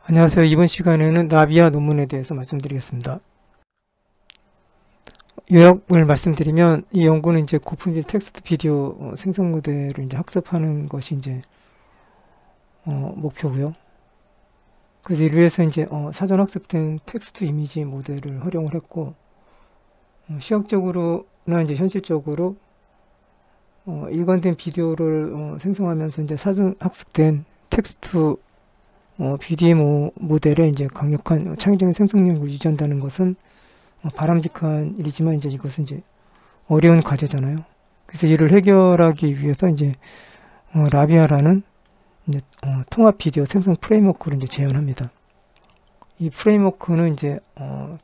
안녕하세요. 이번 시간에는 나비아 논문에 대해서 말씀드리겠습니다. 요약을 말씀드리면 이 연구는 이제 고품질 텍스트 비디오 생성 모델을 이제 학습하는 것이 이제 목표고요. 그래서 이를 위해서 이제 사전 학습된 텍스트 이미지 모델을 활용을 했고 시각적으로나 이제 현실적으로 일관된 비디오를 생성하면서 이제 사전 학습된 텍스트 BDM 모델에 이제 강력한 창의적인 생성력을 유지한다는 것은 바람직한 일이지만 이제 이것은 이제 어려운 과제잖아요. 그래서 이를 해결하기 위해서 이제 라비아라는 이제 통합 비디오 생성 프레임워크를 이제 제안합니다. 이 프레임워크는 이제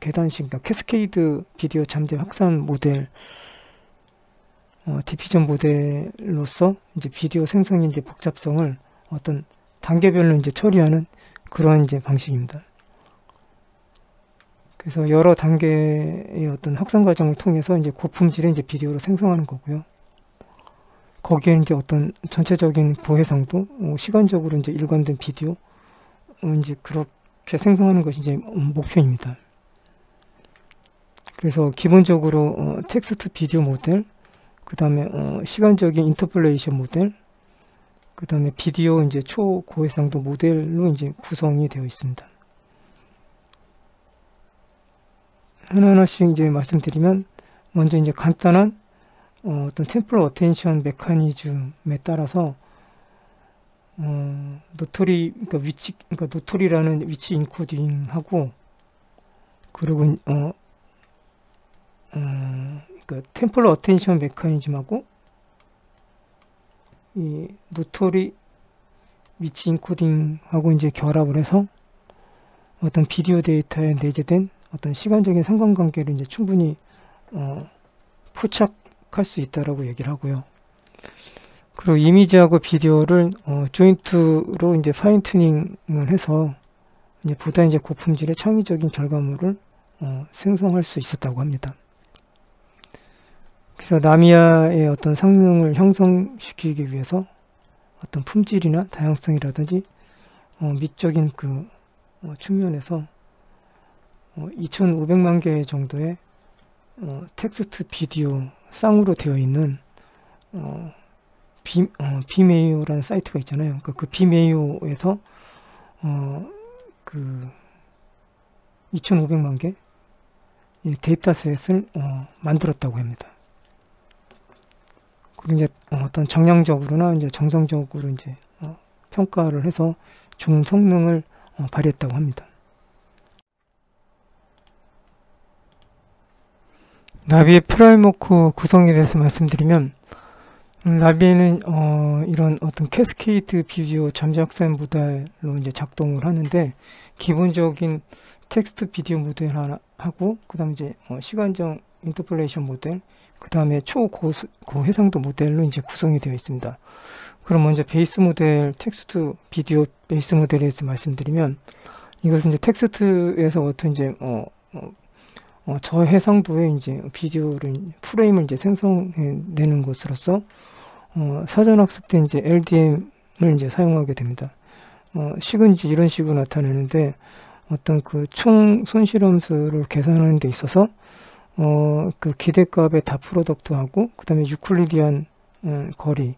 계단식, 그러니까 캐스케이드 비디오 잠재 확산 모델, 디피전 모델로서 이제 비디오 생성의 이제 복잡성을 어떤 단계별로 이제 처리하는 그러한 이제 방식입니다. 그래서 여러 단계의 어떤 확산 과정을 통해서 이제 고품질의 이제 비디오를 생성하는 거고요. 거기에 이제 어떤 전체적인 고해상도, 시간적으로 이제 일관된 비디오, 이제 그렇게 생성하는 것이 이제 목표입니다. 그래서 기본적으로 텍스트 비디오 모델, 그 다음에 시간적인 인터폴레이션 모델, 그 다음에 비디오 이제 초고해상도 모델로 이제 구성이 되어 있습니다. 하나하나씩 이제 말씀드리면, 먼저 이제 간단한 어떤 템플 어텐션 메커니즘에 따라서 노토리, 그러니까 위치, 그러니까 노토리라는 위치 인코딩하고, 그리고 그러니까 템플 어텐션 메커니즘하고 이 노토리 위치 인코딩하고 이제 결합을 해서 어떤 비디오 데이터에 내재된 어떤 시간적인 상관관계를 이제 충분히 포착할 수 있다라고 얘기를 하고요. 그리고 이미지하고 비디오를 조인트로 이제 파인 튜닝을 해서 이제 보다 이제 고품질의 창의적인 결과물을 생성할 수 있었다고 합니다. 그래서 나미아의 어떤 성능을 형성시키기 위해서 어떤 품질이나 다양성이라든지 미적인 그 측면에서 2,500만 개 정도의 텍스트 비디오 쌍으로 되어 있는 비메이오라는 사이트가 있잖아요. 그 비메이오에서 그 2,500만 개 데이터셋을 만들었다고 합니다. 그리고 이제 어떤 정량적으로나 이제 정성적으로 이제 평가를 해서 좋은 성능을 발휘했다고 합니다. 나비의 프레임워크 구성에 대해서 말씀드리면, 나비에는 이런 어떤 캐스케이드 비디오 잠재 확산 모델로 이제 작동을 하는데, 기본적인 텍스트 비디오 모델 하나 하고, 그 다음에 이제 시간적 인터폴레이션 모델, 그 다음에 초고해상도 모델로 이제 구성이 되어 있습니다. 그럼 먼저 베이스 모델, 텍스트 비디오 베이스 모델에 대해서 말씀드리면, 이것은 이제 텍스트에서 어떤 이제 저해상도의 이제 비디오를 프레임을 이제 생성해내는 것으로서 사전 학습된 이제 LDM을 이제 사용하게 됩니다. 식은 이제 이런 식으로 나타내는데, 어떤 그 총 손실함수를 계산하는 데 있어서 그 기대값의 다 프로덕트하고, 그 다음에 유클리디안 거리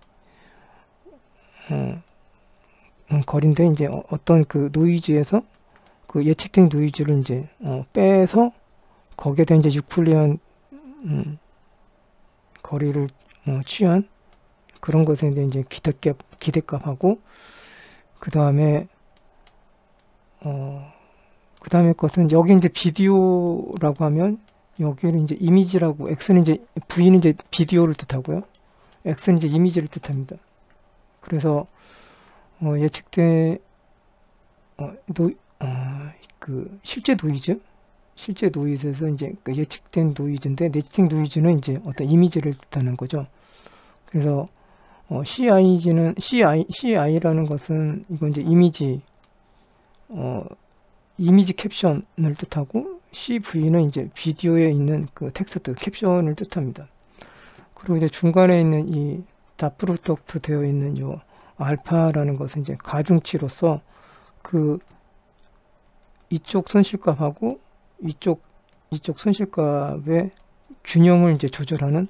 거리인데, 이제 어떤 그 노이즈에서 그 예측된 노이즈를 이제 빼서 거기에 대한 이제 유클리디안 거리를 취한 그런 것에 대한 이제 기대값하고, 그 다음에 그 다음에 것은 여기 이제 비디오라고 하면 여기를 이제 이미지라고, X는 이제 V는 이제 비디오를 뜻하고요, X는 이제 이미지를 뜻합니다. 그래서 예측된 그 실제 노이즈에서 이제 그 예측된 노이즈인데, 예측된 노이즈는 이제 어떤 이미지를 뜻하는 거죠. 그래서 CI라는 것은 이건 이제 이미지 캡션을 뜻하고, CV는 이제 비디오에 있는 그 텍스트 캡션을 뜻합니다. 그리고 이제 중간에 있는 이 다프로덕트 되어 있는 요 알파라는 것은 이제 가중치로서 그 이쪽 손실값하고 이쪽 손실값의 균형을 이제 조절하는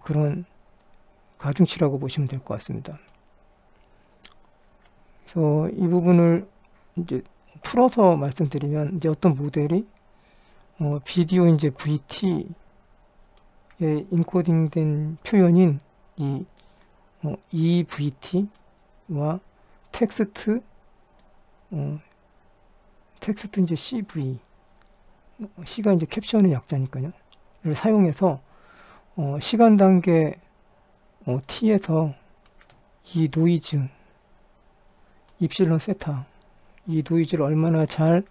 그런 가중치라고 보시면 될 것 같습니다. 그래서 이 부분을 이제 풀어서 말씀드리면, 이제 어떤 모델이 비디오 이제 VT에 인코딩된 표현인 이 EVT와 텍스트 이제 CV, C가 이제 캡션의 약자니까요. 를 사용해서 시간 단계 T에서 이 노이즈 입실론 세타, 이 노이즈를 얼마나 잘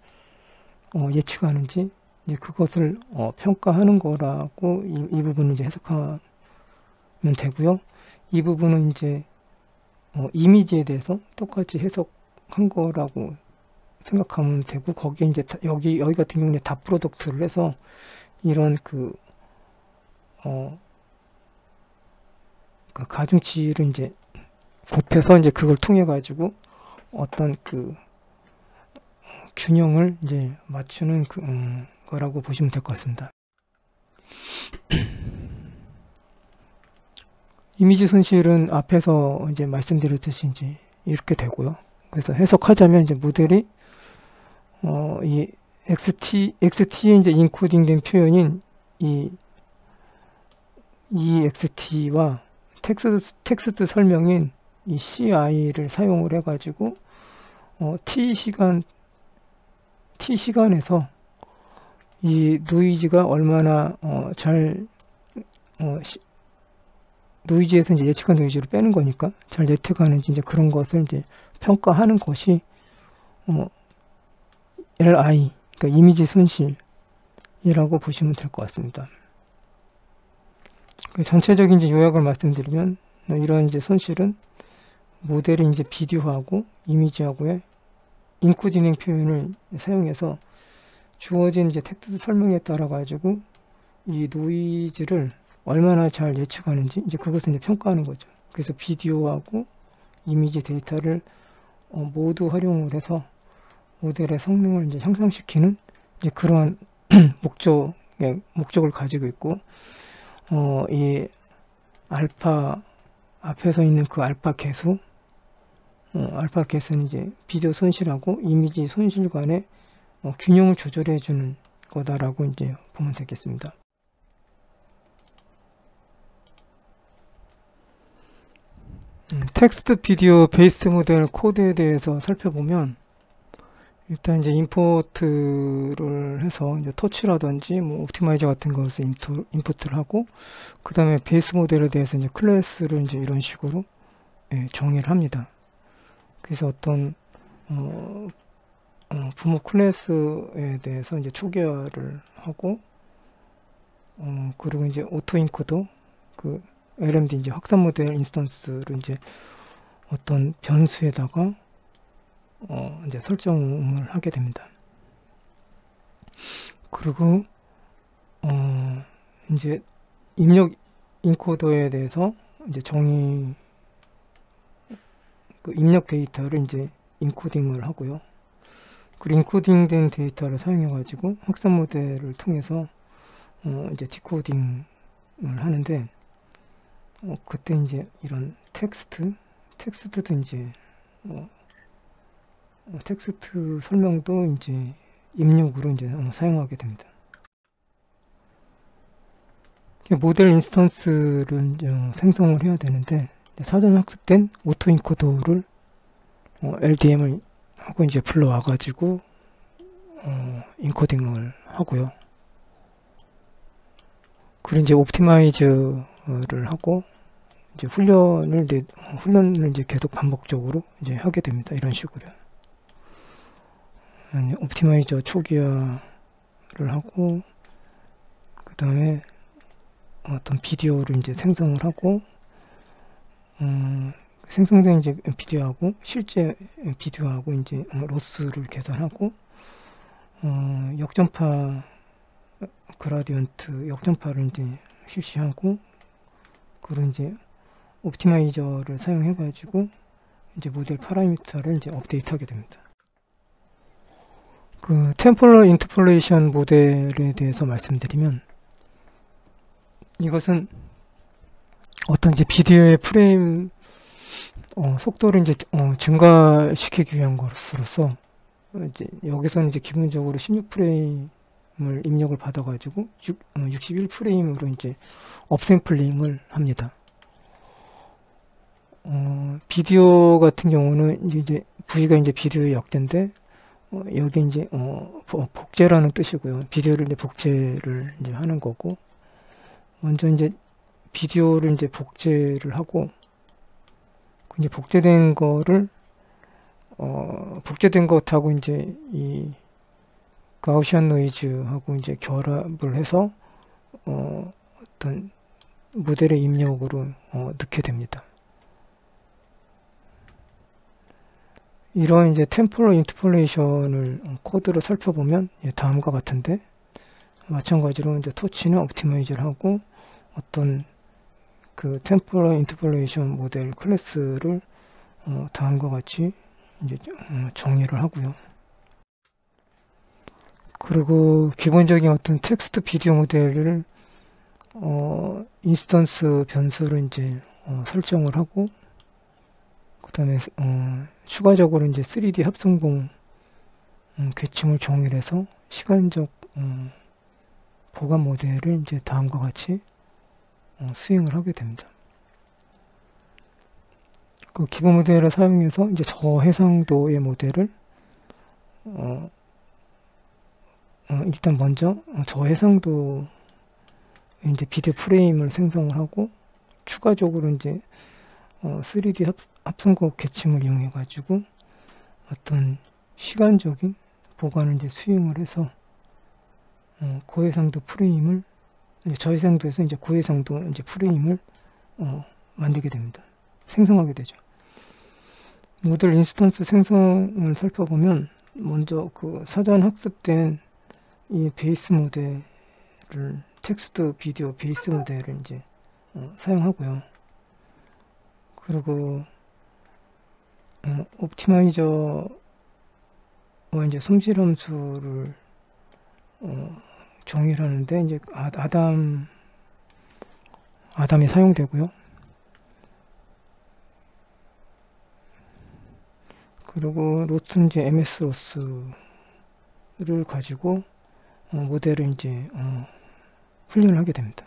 예측하는지 이제 그것을 평가하는 거라고 이 부분을 이제 해석하면 되고요. 이 부분은 이제 이미지에 대해서 똑같이 해석한 거라고 생각하면 되고, 거기에 이제 여기 같은 경우는 다 프로덕트를 해서 이런 그 가중치를 이제 곱해서 이제 그걸 통해 가지고 어떤 그 균형을 이제 맞추는 거라고 보시면 될 것 같습니다. 이미지 손실은 앞에서 이제 말씀드렸듯이 이제 이렇게 되고요. 그래서 해석하자면 이제 모델이 이 XT에 이제 인코딩된 표현인 이 EXT와 텍스트 설명인 이 CI를 사용을 해가지고 T시간에서 이 노이즈가 얼마나 노이즈에서 이제 예측한 노이즈를 빼는 거니까 잘 예측하는지 이제 그런 것을 이제 평가하는 것이 LI, 그러니까 이미지 손실이라고 보시면 될 것 같습니다. 전체적인 이제 요약을 말씀드리면, 이런 이제 손실은 모델이 이제 비디오하고 이미지하고의 인코딩 표현을 사용해서 주어진 이제 텍스트 설명에 따라 가지고 이 노이즈를 얼마나 잘 예측하는지 이제 그것을 이제 평가하는 거죠. 그래서 비디오하고 이미지 데이터를 모두 활용을 해서 모델의 성능을 이제 향상시키는 이제 그러한 목적을 가지고 있고, 이 알파 앞에서 있는 그 알파 계수, 알파 계수는 이제 비디오 손실하고 이미지 손실 간의 균형을 조절해 주는 거다라고 이제 보면 되겠습니다. 텍스트 비디오 베이스 모델 코드에 대해서 살펴보면, 일단 이제 임포트를 해서 이제 터치라든지 뭐 옵티마이저 같은 것을 임포트를 하고, 그 다음에 베이스 모델에 대해서 이제 클래스를 이제 이런 식으로 정의를 합니다. 그래서 어떤 부모 클래스에 대해서 이제 초기화를 하고, 그리고 이제 오토 인코더, 그 LMD 이제 확산 모델 인스턴스를 이제 어떤 변수에다가 이제 설정을 하게 됩니다. 그리고 이제 입력 인코더에 대해서 이제 그 입력 데이터를 이제 인코딩을 하고요. 그리고 인코딩된 데이터를 사용해 가지고 확산 모델을 통해서 이제 디코딩을 하는데, 그때 이제 이런 텍스트도 이제 텍스트 설명도 이제 입력으로 이제 사용하게 됩니다. 모델 인스턴스를 생성을 해야 되는데, 사전 학습된 오토 인코더를 LDM을 하고 이제 불러와 가지고 인코딩을 하고요. 그리고 이제 옵티마이즈를 하고 이제 훈련을 이제 계속 반복적으로 이제 하게 됩니다. 이런 식으로. 옵티마이저 초기화를 하고, 그 다음에 어떤 비디오를 이제 생성을 하고, 생성된 이제 비디오하고 실제 비디오하고 이제 로스를 계산하고, 역전파 그라디언트 역전파를 이제 실시하고, 그리고 이제 옵티마이저를 사용해 가지고 이제 모델 파라미터를 이제 업데이트하게 됩니다. 그 템포럴 인터폴레이션 모델에 대해서 말씀드리면, 이것은 어떤 이제 비디오의 프레임 속도를 이제 증가시키기 위한 것으로서, 이제 여기서는 이제 기본적으로 16프레임을 입력을 받아가지고 61프레임으로 이제 업샘플링을 합니다. 비디오 같은 경우는 이제 V가 이제 비디오의 역대인데, 여기 이제 복제라는 뜻이고요. 비디오를 이제 복제를 이제 하는 거고, 먼저 이제 비디오를 이제 복제를 하고, 이제 복제된 거를 복제된 것하고 이제 이 가우시안 노이즈하고 이제 결합을 해서 어떤 모델의 입력으로 넣게 됩니다. 이런 이제 템포럴 인터폴레이션을 코드로 살펴보면 다음과 같은데, 마찬가지로 이제 터치는 옵티마이즈를 하고 어떤 그 템포럴 인터폴레이션 모델 클래스를 다음과 같이 이제 정의를 하고요. 그리고 기본적인 어떤 텍스트 비디오 모델을 인스턴스 변수를 이제 설정을 하고, 그 다음에 추가적으로 이제 3D 합성공 계층을 정의해서 시간적 보관 모델을 이제 다음과 같이 수행을 하게 됩니다. 그 기본 모델을 사용해서 이제 저해상도의 모델을 일단 먼저 저해상도 이제 비디오 프레임을 생성을 하고, 추가적으로 이제 3D 합성곡 계층을 이용해 가지고 어떤 시간적인 보관을 이제 수행을 해서 고해상도 프레임을, 저해상도에서 이제 고해상도 이제 프레임을 만들게 됩니다. 생성하게 되죠. 모델 인스턴스 생성을 살펴보면, 먼저 그 사전 학습된 이 베이스 모델을, 텍스트 비디오 베이스 모델을 이제 사용하고요. 그리고 옵티마이저와 이제 손질 함수를 정의를 하는데, 이제 아담이 사용되고요. 그리고 로스는 이제 MS 로스를 가지고 모델을 이제 훈련을 하게 됩니다.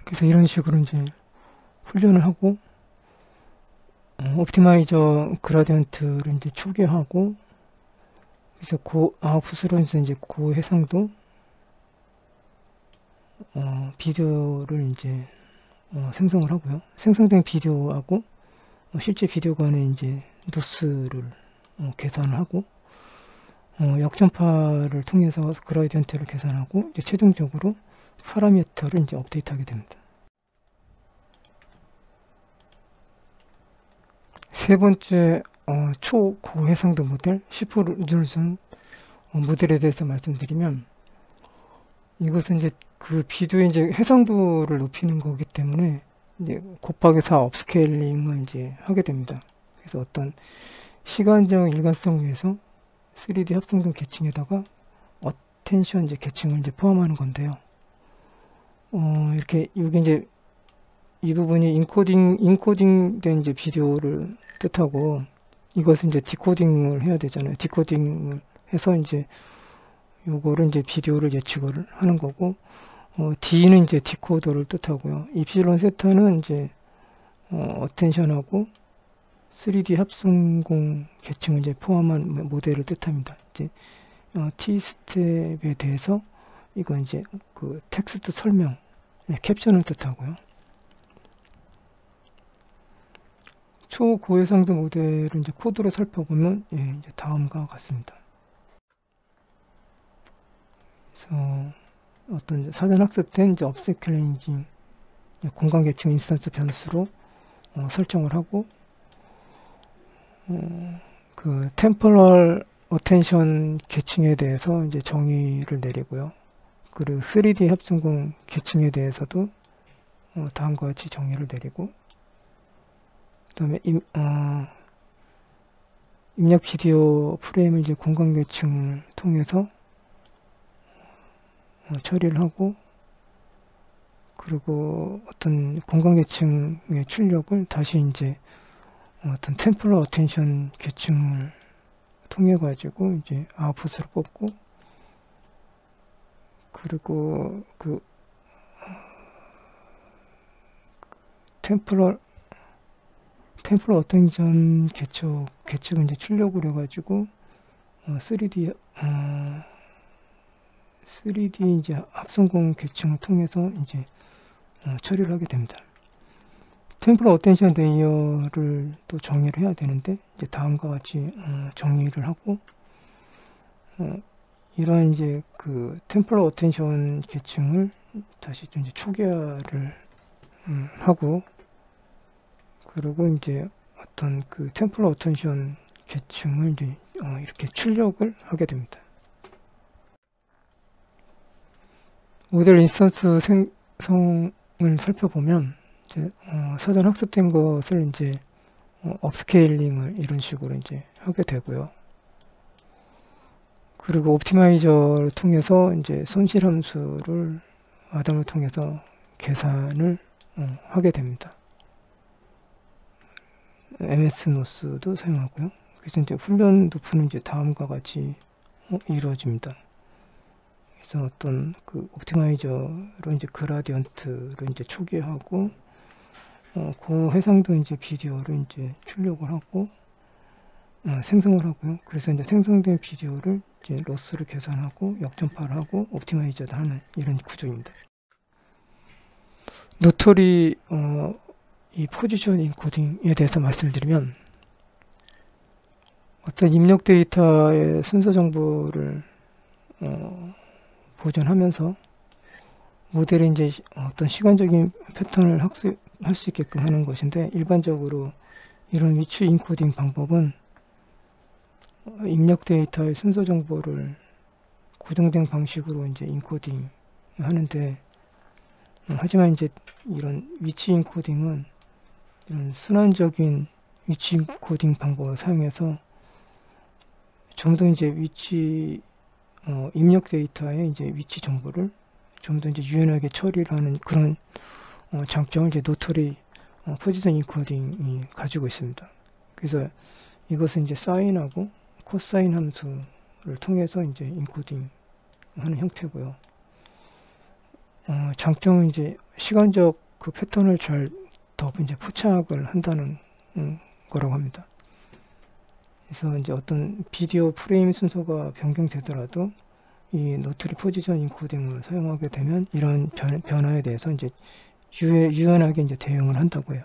그래서 이런 식으로 이제 훈련을 하고, 옵티마이저 그라디언트를 이제 초기화하고, 그래서 아웃풋으로 이제 고해상도 비디오를 이제 생성을 하고요. 생성된 비디오하고 실제 비디오 간의 이제 노스를 계산을 하고, 역전파를 통해서 그라디언트를 계산하고, 이제 최종적으로 파라미터를 이제 업데이트하게 됩니다. 세 번째, 초고해상도 모델, 시포 리졸루션 모델에 대해서 말씀드리면, 이것은 이제 그 비디오의 이제 해상도를 높이는 거기 때문에 이제 곱하기 4 업스케일링을 이제 하게 됩니다. 그래서 어떤 시간적 일관성 위해서 3D 합성된 계층에다가 어텐션 이제 계층을 이제 포함하는 건데요. 이렇게 여기 이제 이 부분이 인코딩된 이제 비디오를 뜻하고, 이것은 이제 디코딩을 해야 되잖아요. 디코딩을 해서 이제 요거를 이제 비디오를 예측을 하는 거고, D는 이제 디코더를 뜻하고요. 입실론 세타는 이제 어텐션하고 3D 합성공 계층을 이제 포함한 모델을 뜻합니다. 이제 T 스텝에 대해서 이건 이제 그 텍스트 설명, 캡션을 뜻하고요. 초고해상도 모델을 이제 코드로 살펴보면 이제 다음과 같습니다. 그래서 어떤 사전 학습된 이제 업세클레인징 공간 계층 인스턴스 변수로 설정을 하고, 그 템포럴 어텐션 계층에 대해서 이제 정의를 내리고요. 그리고 3D 합성공 계층에 대해서도 다음과 같이 정의를 내리고, 그 다음에 입력 비디오 프레임을 이제 공간계층을 통해서 처리를 하고, 그리고 어떤 공간계층의 출력을 다시 이제 어떤 템플러 어텐션 계층을 통해 가지고 이제 아웃풋으로 뽑고, 그리고 그 템플러 어텐션 계측을 이제 출력을 해가지고 3D 이제 합성공 계층을 통해서 이제 처리를 하게 됩니다. 템플러 어텐션 레이어를 또 정의를 해야 되는데, 이제 다음과 같이 정의를 하고, 이런 이제 그 템플러 어텐션 계층을 다시 좀 이제 초기화를 하고, 그리고 이제 어떤 그 템플러 어텐션 계층을 이제 이렇게 출력을 하게 됩니다. 모델 인스턴스 생성을 살펴보면 이제 사전 학습된 것을 이제 업스케일링을 이런 식으로 이제 하게 되고요. 그리고 옵티마이저를 통해서 이제 손실 함수를 아담을 통해서 계산을 하게 됩니다. MS 노스도 사용하고요. 그래서 이제 훈련 루프는 이제 다음과 같이 이루어집니다. 그래서 어떤 그 옵티마이저로 이제 그라디언트를 이제 초기화하고, 그 해상도 이제 비디오를 이제 출력을 하고, 생성을 하고요. 그래서 이제 생성된 비디오를 이제 로스를 계산하고 역전파를 하고 옵티마이저를 하는 이런 구조입니다. 노토리 이 포지션 인코딩에 대해서 말씀드리면, 어떤 입력 데이터의 순서 정보를 보존하면서 모델이 이제 어떤 시간적인 패턴을 학습할 수 있게끔 하는 것인데, 일반적으로 이런 위치 인코딩 방법은 입력 데이터의 순서 정보를 고정된 방식으로 이제 인코딩 하는데, 하지만 이제 이런 위치 인코딩은 이런 순환적인 위치 인코딩 방법을 사용해서 좀 더 이제 위치 입력 데이터의 이제 위치 정보를 좀 더 이제 유연하게 처리를 하는 그런 장점을 이제 노토리 포지션 인코딩이 가지고 있습니다. 그래서 이것은 이제 사인하고 코사인 함수를 통해서 이제 인코딩 하는 형태고요. 장점은 이제 시간적 그 패턴을 잘 더 이제 포착을 한다는 거라고 합니다. 그래서 이제 어떤 비디오 프레임 순서가 변경되더라도 이 노트리 포지션 인코딩을 사용하게 되면 이런 변화에 대해서 이제 유연하게 이제 대응을 한다고 해요.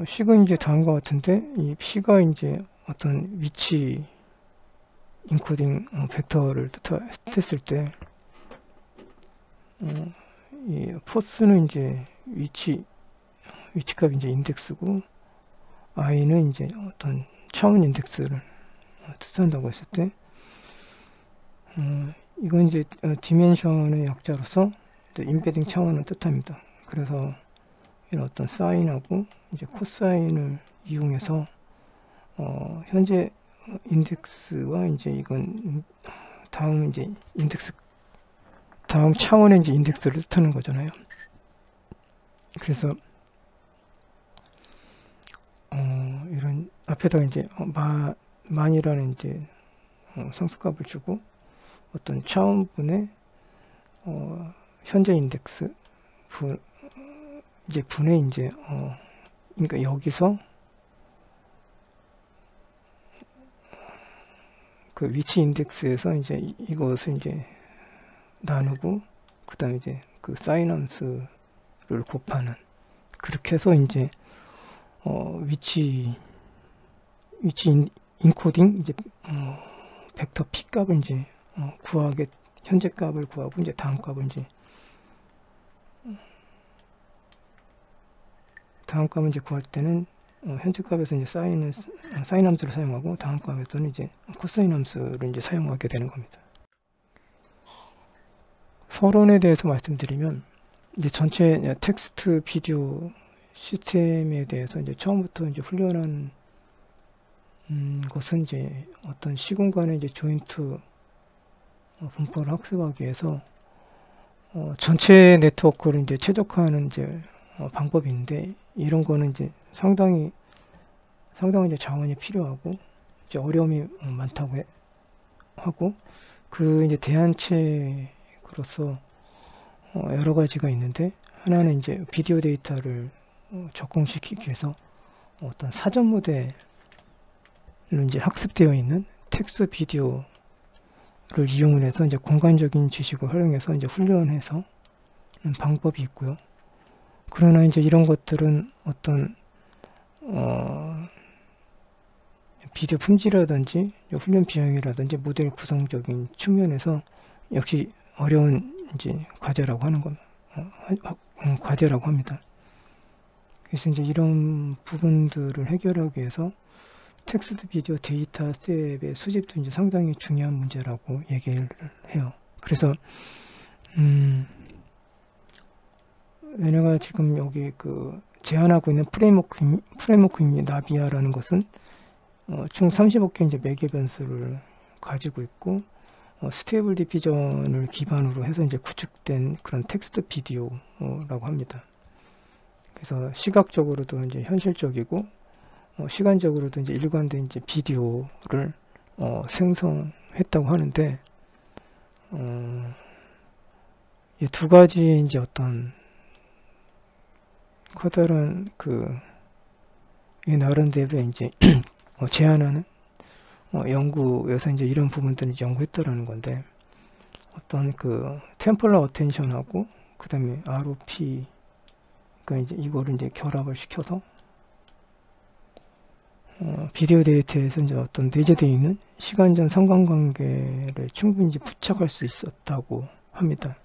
식은 이제 다음과 같은데, 이 P가 이제 어떤 위치 인코딩 벡터를 뜻했을 때, 이 포스는 이제 위치값이 이제 인덱스고, i는 이제 어떤 차원 인덱스를 뜻한다고 했을 때, 이건 이제 디멘션의 약자로서 임패딩 차원을 뜻합니다. 그래서 이런 어떤 사인하고 이제 코사인을 이용해서 현재 인덱스와 이제 이건 다음 이제 인덱스 다음 차원의 이제 인덱스를 뜻하는 거잖아요. 그래서 이런 앞에다가 이제 만이라는 이제 상수값을 주고 어떤 차원분의 현재 인덱스 이제 분의 이제 그러니까 여기서 그 위치 인덱스에서 이제 이것을 이제 나누고 그 다음에 이제 그 사인 함수를 곱하는, 그렇게 해서 이제 위치 인코딩 이제 벡터 p 값을 이제 구하게, 현재 값을 구하고 이제 다음 값을 이제 구할 때는 현재 값에서 이제 사인 함수를 사용하고 다음 값에서는 이제 코사인 함수를 이제 사용하게 되는 겁니다. 서론에 대해서 말씀드리면, 이제 전체 텍스트 비디오 시스템에 대해서 이제 처음부터 이제 훈련한 것은 이제 어떤 시공간의 이제 조인트 분포를 학습하기 위해서 전체 네트워크를 이제 최적화하는 이제 방법인데, 이런 거는 이제 상당히 이제 자원이 필요하고 이제 어려움이 많다고 하고, 그 이제 대안책으로서 여러 가지가 있는데, 하나는 이제 비디오 데이터를 적공시키기 위해서 어떤 사전 모델로 이제 학습되어 있는 텍스트 비디오를 이용을 해서 이제 공간적인 지식을 활용해서 이제 훈련해서 방법이 있고요. 그러나 이제 이런 것들은 어떤 비디오 품질이라든지 훈련 비용이라든지 모델 구성적인 측면에서 역시 어려운 이제 과제라고 하는 건 과제라고 합니다. 그래서 이제 이런 부분들을 해결하기 위해서 텍스트 비디오 데이터 셋의 수집도 이제 상당히 중요한 문제라고 얘기를 해요. 그래서 얘네가 지금 여기 그 제안하고 있는 프레임워크입니다. 나비아라는 것은 총 35개 이제 매개 변수를 가지고 있고, 스테이블 디피전을 기반으로 해서 이제 구축된 그런 텍스트 비디오라고 합니다. 그래서 시각적으로도 이제 현실적이고, 시간적으로도 이제 일관된 이제 비디오를 생성했다고 하는데, 이 두 가지 이제 어떤 커다란 이 나름대로 이제 제안하는 연구에서 이제 이런 부분들을 연구했다라는 건데, 어떤 템플러 어텐션하고 그 다음에 ROP, 그러니까 이제 이거를 이제 결합을 시켜서 비디오 데이터에서 이제 어떤 내재되어 있는 시간전 상관관계를 충분히 이제 부착할 수 있었다고 합니다.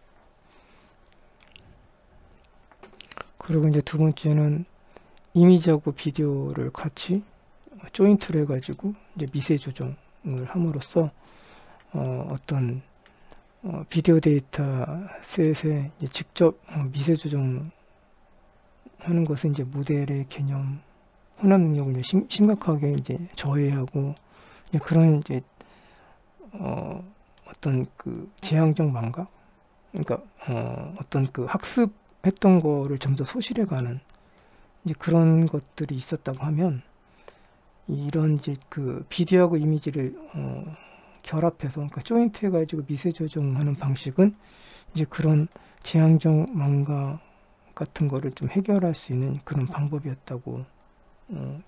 그리고 이제 두 번째는 이미지하고 비디오를 같이 조인트를 해가지고 이제 미세 조정을 함으로써 어떤 비디오 데이터 셋에 이제 직접 미세 조정하는 것은 이제 모델의 개념 혼합 능력을 이제 심각하게 이제 저해하고, 이제 그런 이제 어떤 제한적 망각, 그러니까 어떤 학습했던 거를 좀 더 소실해가는 이제 그런 것들이 있었다고 하면, 이런 이제 비디오하고 이미지를 결합해서, 그러니까 조인트 해가지고 미세 조정하는 방식은 이제 그런 제한적 망각 같은 거를 좀 해결할 수 있는 그런 방법이었다고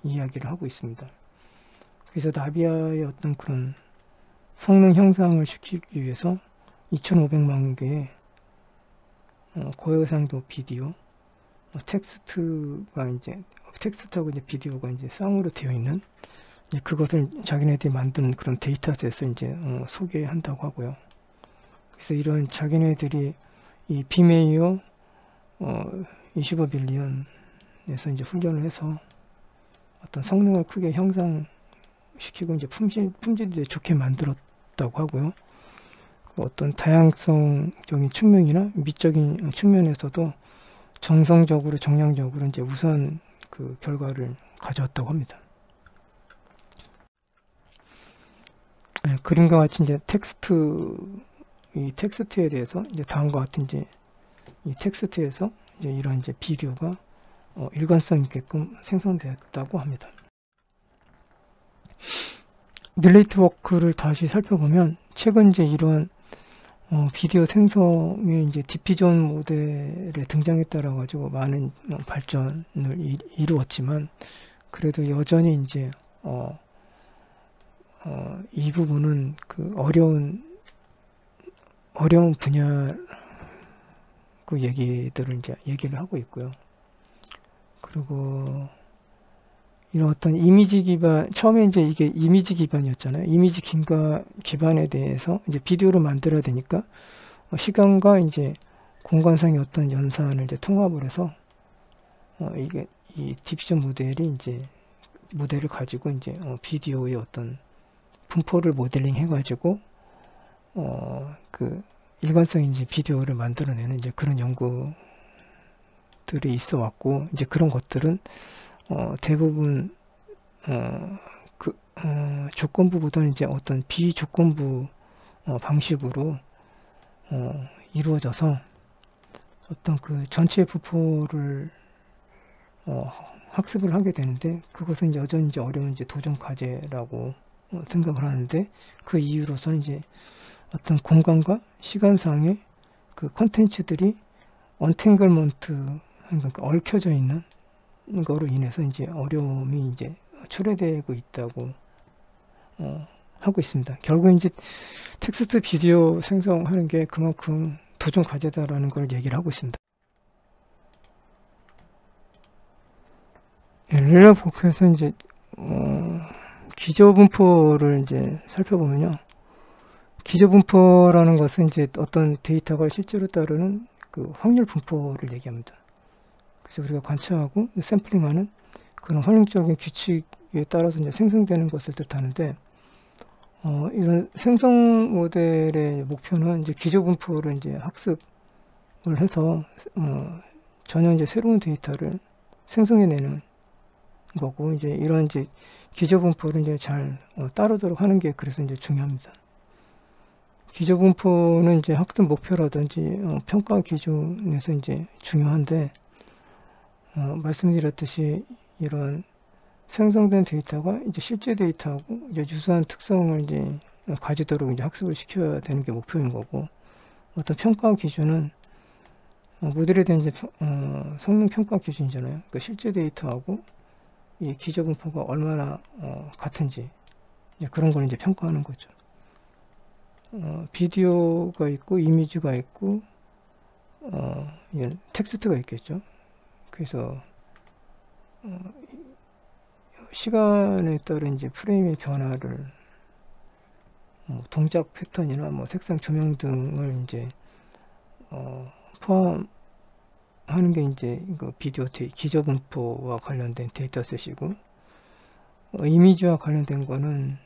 이야기를 하고 있습니다. 그래서 나비아의 어떤 그런 성능 향상을 시키기 위해서 2,500만 개의 고해상도 비디오, 텍스트하고 이제 비디오가 이제 쌍으로 되어 있는 그것을 자기네들이 만든 그런 데이터셋을 이제 소개한다고 하고요. 그래서 이런 자기네들이 이 비메이어 25빌리언에서 이제 훈련을 해서 어떤 성능을 크게 향상시키고 이제 품질이 좋게 만들었다고 하고요. 어떤 다양성적인 측면이나 미적인 측면에서도 정성적으로 정량적으로 이제 우수한 결과를 가져왔다고 합니다. 그림과 같이 이제 이 텍스트에 대해서 이제 다음과 같은 이제 이 텍스트에서 이제 이런 이제 비디오가 일관성 있게끔 생성되었다고 합니다. 릴레이트 워크를 다시 살펴보면, 최근 이제 이러한 비디오 생성의 이제 디피전 모델에 등장했다라 가지고 많은 발전을 이루었지만, 그래도 여전히 이제 이 부분은 어려운 분야 얘기들을 이제 얘기를 하고 있고요. 그리고 이런 어떤 이미지 기반, 처음에 이제 이게 이미지 기반이었잖아요. 이미지 기반에 대해서 이제 비디오를 만들어야 되니까 시간과 이제 공간상의 어떤 연산을 이제 통합을 해서 이게 이 디피전 모델을 가지고 이제 비디오의 어떤 분포를 모델링 해가지고 일관성 이제 비디오를 만들어내는 이제 그런 연구들이 있어 왔고, 이제 그런 것들은 대부분 조건부보다는 이제 어떤 비조건부 방식으로 이루어져서 어떤 그 전체 부포를 학습을 하게 되는데, 그것은 여전히 이제 어려운 이제 도전 과제라고 생각을 하는데, 그 이유로서는 이제 어떤 공간과 시간상의 그 컨텐츠들이 언탱글먼트, 그러니까 얽혀져 있는 거로 인해서 이제 어려움이 이제 초래되고 있다고 하고 있습니다. 결국 이제 텍스트 비디오 생성하는 게 그만큼 도전 과제다라는 걸 얘기를 하고 있습니다. 렐러포크에서 이제 기저분포를 이제 살펴보면요, 기저분포라는 것은 이제 어떤 데이터가 실제로 따르는 그 확률 분포를 얘기합니다. 그래서 우리가 관찰하고 샘플링하는 그런 활용적인 규칙에 따라서 이제 생성되는 것을 뜻하는데, 이런 생성 모델의 목표는 이제 기저분포를 이제 학습을 해서 전혀 이제 새로운 데이터를 생성해내는 거고, 이제 이런 이제 기저분포를 이제 잘 따르도록 하는 게 그래서 이제 중요합니다. 기저분포는 이제 학습 목표라든지 평가 기준에서 이제 중요한데, 말씀드렸듯이 이런 생성된 데이터가 이제 실제 데이터하고 이제 유사한 특성을 이제 가지도록 이제 학습을 시켜야 되는 게 목표인 거고, 어떤 평가 기준은 모델에 대한 이제 성능 평가 기준이잖아요. 그러니까 실제 데이터하고 이 기저분포가 얼마나 같은지, 이제 그런 걸 이제 평가하는 거죠. 비디오가 있고 이미지가 있고 텍스트가 있겠죠. 그래서 시간에 따른 이제 프레임의 변화를 동작 패턴이나 뭐 색상 조명 등을 이제 포함하는 게 이제 그 비디오 기저분포와 관련된 데이터셋이고, 이미지와 관련된 거는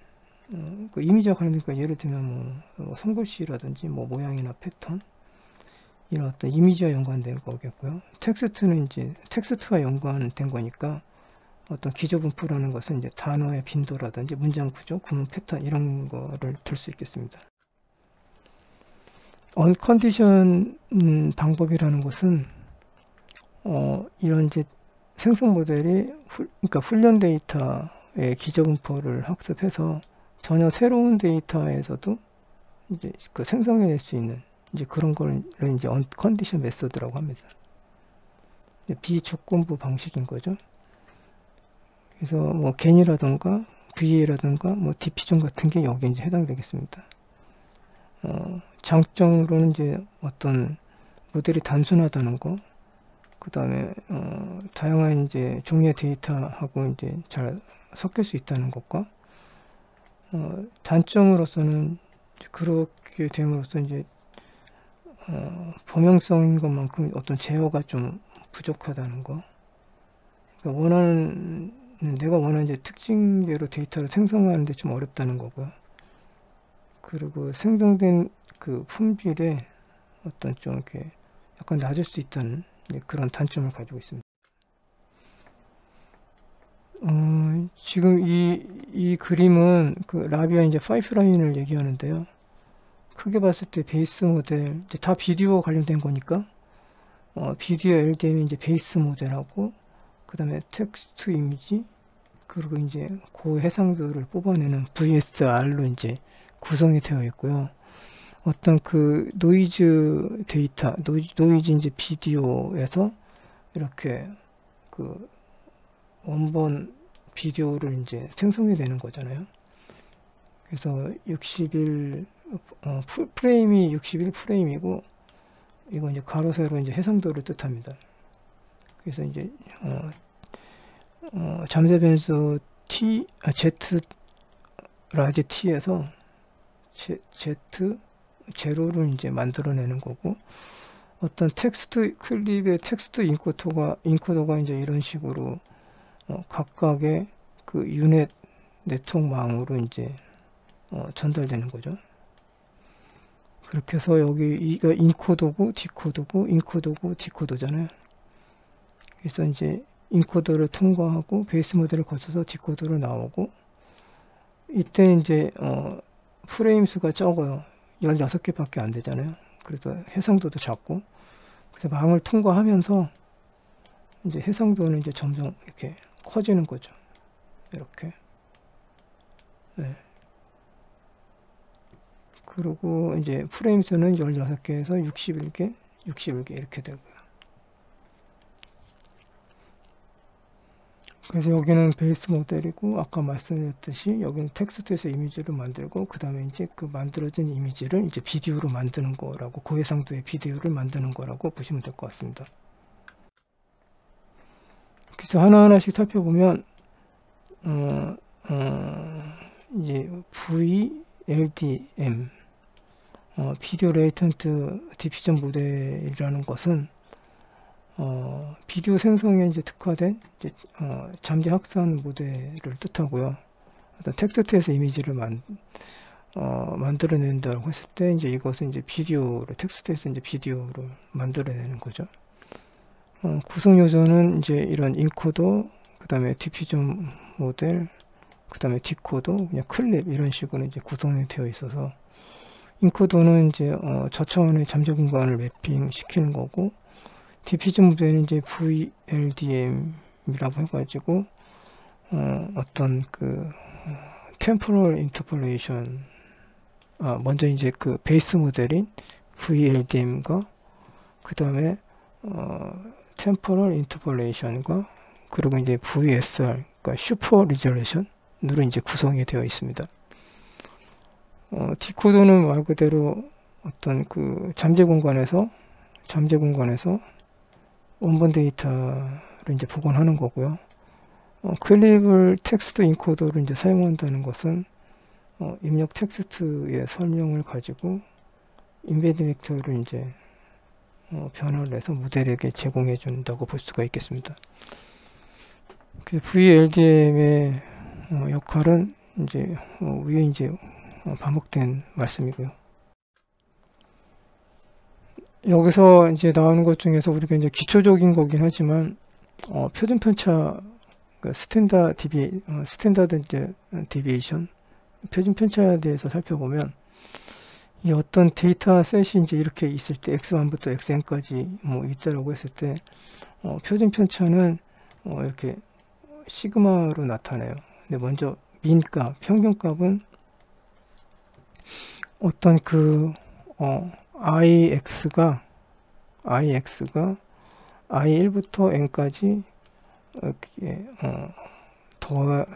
그 이미지와 관련된 거 예를 들면 뭐 손글씨라든지 뭐 모양이나 패턴, 이런 어떤 이미지와 연관된 거겠고요. 텍스트는 이제 텍스트와 연관된 거니까 어떤 기저분포라는 것은 이제 단어의 빈도라든지 문장 구조, 구문 패턴 이런 거를 들 수 있겠습니다. 언컨디션 방법이라는 것은 이런 이제 생성 모델이 그러니까 훈련 데이터의 기저분포를 학습해서 전혀 새로운 데이터에서도 이제 그 생성해낼 수 있는 이제 그런 걸 이제 언컨디션 메소드라고 합니다. 비조건부 방식인 거죠. 그래서 뭐 겐이라던가 VA라던가 뭐 디피전 같은 게 여기에 이제 해당되겠습니다. 장점으로는 이제 어떤 모델이 단순하다는 거, 그 다음에 다양한 이제 종류의 데이터하고 이제 잘 섞일 수 있다는 것과, 단점으로서는 그렇게 됨으로써 이제 범용성인 것만큼 어떤 제어가 좀 부족하다는 거. 그러니까 내가 원하는 이제 특징대로 데이터를 생성하는데 좀 어렵다는 거고요. 그리고 생성된 그 품질에 어떤 좀 이렇게 약간 낮을 수 있다는 그런 단점을 가지고 있습니다. 지금 이 그림은 그 라비아 이제 파이프라인을 얘기하는데요. 크게 봤을 때 베이스 모델, 이제 다 비디오 관련된 거니까, 비디오 LDM이 이제 베이스 모델하고, 그 다음에 텍스트 이미지, 그리고 이제 그 해상도를 뽑아내는 VSR로 이제 구성이 되어 있고요. 어떤 그 노이즈 데이터, 노이즈 이제 비디오에서 이렇게 그 원본 비디오를 이제 생성이 되는 거잖아요. 그래서 61 프레임이 61 프레임이고, 이거 이제 가로 세로 이제 해상도를 뜻합니다. 그래서 이제 잠재 변수 Z 라지 T에서 Z 제로를 이제 만들어내는 거고, 어떤 텍스트 클립의 텍스트 인코더가 이제 이런 식으로 각각의 그 유닛 네트워크망으로 이제 전달되는 거죠. 그렇게 해서 여기 이가 인코더고 디코더고 인코더고 디코더잖아요. 그래서 이제 인코더를 통과하고 베이스 모델을 거쳐서 디코더로 나오고, 이때 이제 프레임 수가 적어요. 16개밖에 안 되잖아요. 그래서 해상도도 작고, 그래서 망을 통과하면서 이제 해상도는 이제 점점 이렇게 커지는 거죠. 이렇게. 네. 그리고 이제 프레임 수는 16개에서 61개, 61개 이렇게 되고요. 그래서 여기는 베이스 모델이고, 아까 말씀드렸듯이 여기는 텍스트에서 이미지를 만들고, 그 다음에 이제 그 만들어진 이미지를 이제 비디오로 만드는 거라고, 고해상도의 비디오를 만드는 거라고 보시면 될 것 같습니다. 그래서 하나하나씩 살펴보면 이제 VLDM 비디오 레이턴트 디피전 모델이라는 것은 비디오 생성에 이제 특화된 이제, 잠재 확산 모델을 뜻하고요. 어떤 텍스트에서 이미지를 만들어낸다고 했을 때 이제 이것은 이제 비디오를 텍스트에서 이제 비디오를 만들어내는 거죠. 구성 요소는 이제 이런 인코더, 그 다음에 디퓨전 모델, 그 다음에 디코더, 그냥 클립 이런 식으로 이제 구성이 되어 있어서, 인코더는 이제 저차원의 잠재 공간을 매핑 시키는 거고, 디퓨전 모델은 이제 VLDM이라고 해가지고 어떤 그 temporal interpolation, 먼저 이제 그 베이스 모델인 VLDM과 그 다음에 temporal interpolation과 그리고 이제 VSR, 그러니까 슈퍼 리졸루션으로 이제 구성이 되어 있습니다. 디코더는 말 그대로 어떤 그 잠재 공간에서 원본 데이터를 이제 복원하는 거고요. 클립을 텍스트 인코더를 이제 사용한다는 것은 입력 텍스트의 설명을 가지고 인베드 벡터를 이제 변화를 해서 모델에게 제공해 준다고 볼 수가 있겠습니다. VLDM의 역할은 이제 위에 이제 반복된 말씀이고요. 여기서 이제 나오는 것 중에서 우리가 이제 기초적인 거긴 하지만 표준 편차, 스탠다드 이제 디비에이션, 표준 편차에 대해서 살펴보면, 이 어떤 데이터 셋이 이제 이렇게 있을 때 x1부터 xn까지 뭐 있다라고 했을 때 표준 편차는 이렇게 시그마로 나타나요. 근데 먼저 민값, 평균값은 어떤 그 IX가 I1부터 N까지 이렇게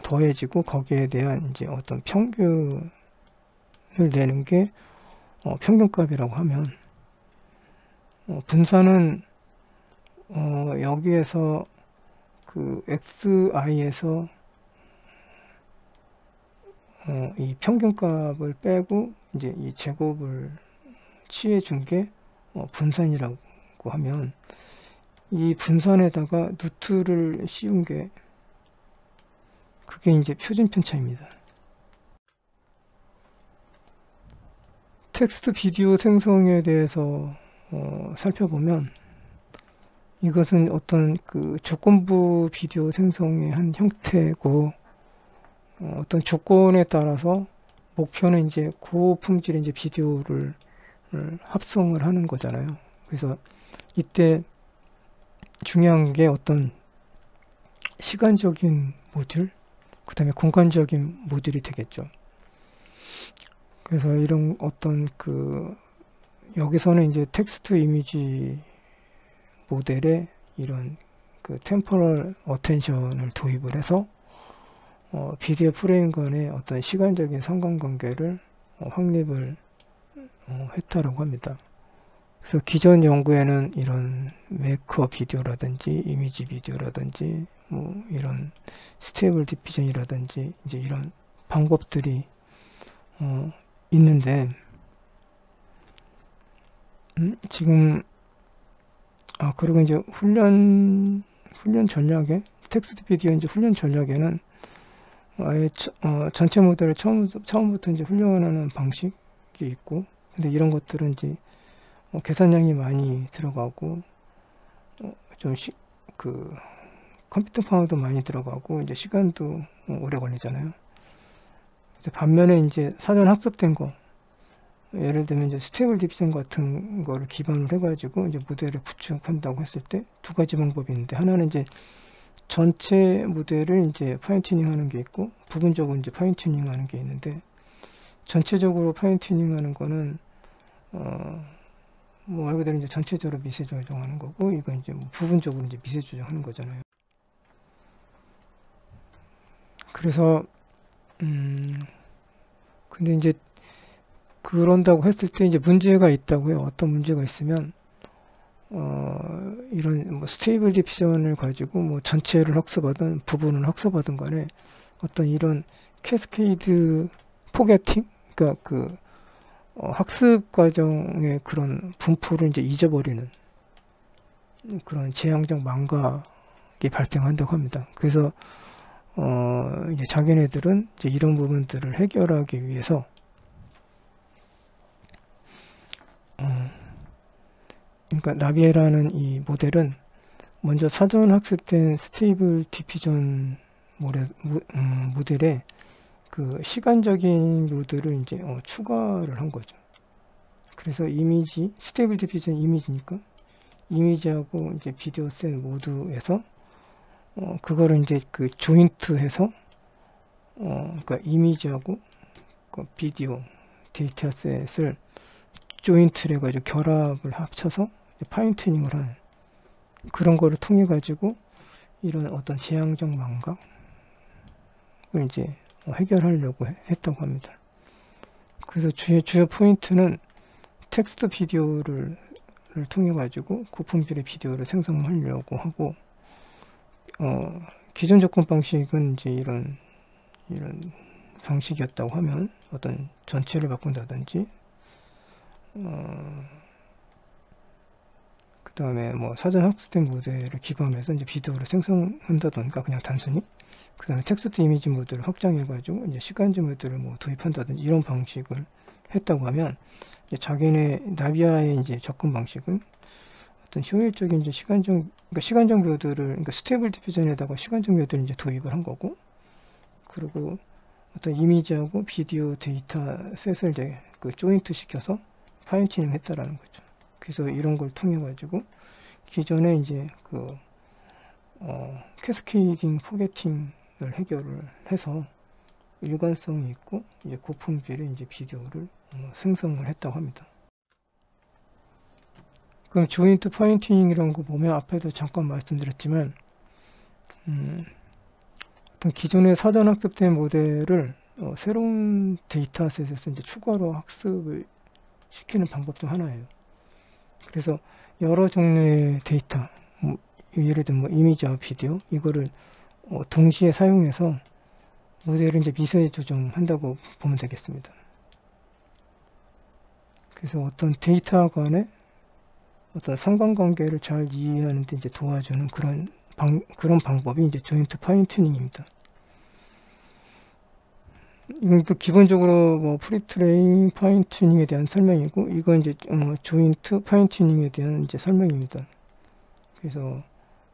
더해지고 거기에 대한 이제 어떤 평균을 내는 게 평균값이라고 하면, 분산은 여기에서 그 XI에서 이 평균값을 빼고 이제 이 제곱을 취해 준 게 분산이라고 하면, 이 분산에다가 루트를 씌운 게 그게 이제 표준 편차입니다. 텍스트 비디오 생성에 대해서 살펴보면, 이것은 어떤 그 조건부 비디오 생성의 한 형태고, 어떤 조건에 따라서 목표는 이제 고품질의 이제 비디오를 합성을 하는 거잖아요. 그래서 이때 중요한 게 어떤 시간적인 모듈, 그 다음에 공간적인 모듈이 되겠죠. 그래서 이런 어떤 그 여기서는 이제 텍스트 이미지 모델에 이런 그 템포럴 어텐션을 도입을 해서 비디오 프레임 간의 어떤 시간적인 상관관계를 확립을 했다라고 합니다. 그래서 기존 연구에는 이런 매커 비디오라든지 이미지 비디오라든지 뭐 이런 스테이블 디피전이라든지 이제 이런 방법들이 있는데, 지금 그리고 이제 훈련 전략에 텍스트 비디오 이제 훈련 전략에는 아예 전체 모델을 처음부터 이제 훈련하는 방식이 있고, 근데 이런 것들은 이제 계산량이 많이 들어가고 좀 컴퓨터 파워도 많이 들어가고 이제 시간도 오래 걸리잖아요. 반면에 이제 사전 학습된 거, 예를 들면 이제 스테이블 디피전 같은 거를 기반으로 해가지고 이제 모델을 구축한다고 했을 때 두 가지 방법이 있는데, 하나는 이제 전체 모델을 이제 파인 튜닝 하는 게 있고, 부분적으로 이제 파인 튜닝 하는 게 있는데, 전체적으로 파인 튜닝 하는 거는 뭐 말 그대로 이제 전체적으로 미세 조정하는 거고, 이건 이제 뭐 부분적으로 이제 미세 조정하는 거잖아요. 그래서 근데 이제 그런다고 했을 때 이제 문제가 있다고요. 어떤 문제가 있으면 이런 뭐 스테이블 디피전을 가지고 뭐 전체를 학습하든 부분을 학습하든 간에 어떤 이런 캐스케이드 포게팅, 그러니까 그 학습 과정의 그런 분포를 이제 잊어버리는 그런 재앙적 망각이 발생한다고 합니다. 그래서 이제 자기네들은 이제 이런 부분들을 해결하기 위해서 그러니까 나비에라는 이 모델은 먼저 사전 학습된 스테이블 디피전 모델에 그 시간적인 묘들을 이제 추가를 한 거죠. 그래서 이미지, 스테이블 디피전 이미지니까 이미지하고 이제 비디오 셋 모드에서 그거를 이제 그 조인트해서 그러니까 이미지하고 그 비디오 데이터 셋을 조인트를 해가지고 결합을 합쳐서 파인 튜닝을 하는 그런 거를 통해 가지고 이런 어떤 재앙적 망각을 이제 해결하려고 했다고 합니다. 그래서 주요 포인트는 텍스트 비디오를 통해 가지고 고품질의 비디오를 생성하려고 하고, 기존 접근 방식은 이제 이런 방식이었다고 하면 어떤 전체를 바꾼다든지 그 다음에 뭐 사전 학습된 모델을 기반해서 이제 비디오를 생성한다던가, 그냥 단순히 그 다음에 텍스트 이미지 모드를 확장해 가지고 이제 시간제 모드를 뭐 도입한다든지 이런 방식을 했다고 하면, 이제 자기네 나비아의 이제 접근 방식은 어떤 효율적인 이제 시간적 묘들을, 그러니까 스테이블 디피전에다가 시간적 묘들을 이제 도입을 한 거고, 그리고 어떤 이미지하고 비디오 데이터 셋을 이제 그 조인트 시켜서 파인 튜닝 했다라는 거죠. 그래서 이런 걸 통해 가지고 기존에 이제 그 캐스케이딩 포게팅을 해결을 해서 일관성이 있고 이제 고품질의 이제 비디오를 생성을 했다고 합니다. 그럼 조인트 파인 튜닝이라는 거 보면 앞에도 잠깐 말씀드렸지만 어떤 기존의 사전 학습된 모델을 새로운 데이터셋에서 이제 추가로 학습을 시키는 방법 중 하나예요. 그래서 여러 종류의 데이터, 예를 들면 뭐 이미지와 비디오, 이거를 동시에 사용해서 모델을 이제 미세 조정한다고 보면 되겠습니다. 그래서 어떤 데이터 간의 어떤 상관관계를 잘 이해하는 데 이제 도와주는 그런 방법이 이제 조인트 파인 튜닝입니다. 이건 또 기본적으로 뭐 프리트레인 파인 튜닝에 대한 설명이고, 이건 이제 조인트 파인 튜닝에 대한 이제 설명입니다. 그래서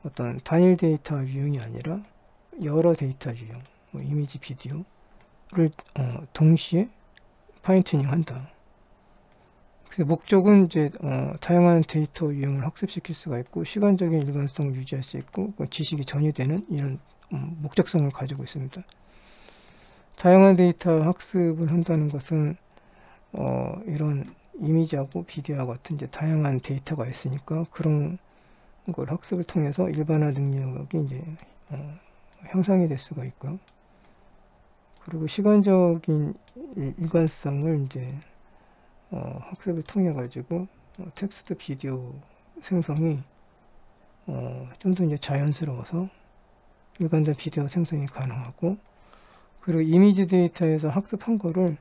어떤 단일 데이터 유형이 아니라 여러 데이터 유형, 뭐 이미지, 비디오를 동시에 파인 튜닝 한다. 그래서 목적은 이제 다양한 데이터 유형을 학습시킬 수가 있고, 시간적인 일관성을 유지할 수 있고, 지식이 전이되는 이런 목적성을 가지고 있습니다. 다양한 데이터 학습을 한다는 것은 이런 이미지하고 비디오와 같은 이제 다양한 데이터가 있으니까 그런 걸 학습을 통해서 일반화 능력이 이제 향상이 될 수가 있고요. 그리고 시간적인 일관성을 이제 학습을 통해 가지고 텍스트 비디오 생성이 좀 더 이제 자연스러워서 일관된 비디오 생성이 가능하고, 그리고 이미지 데이터에서 학습한 거를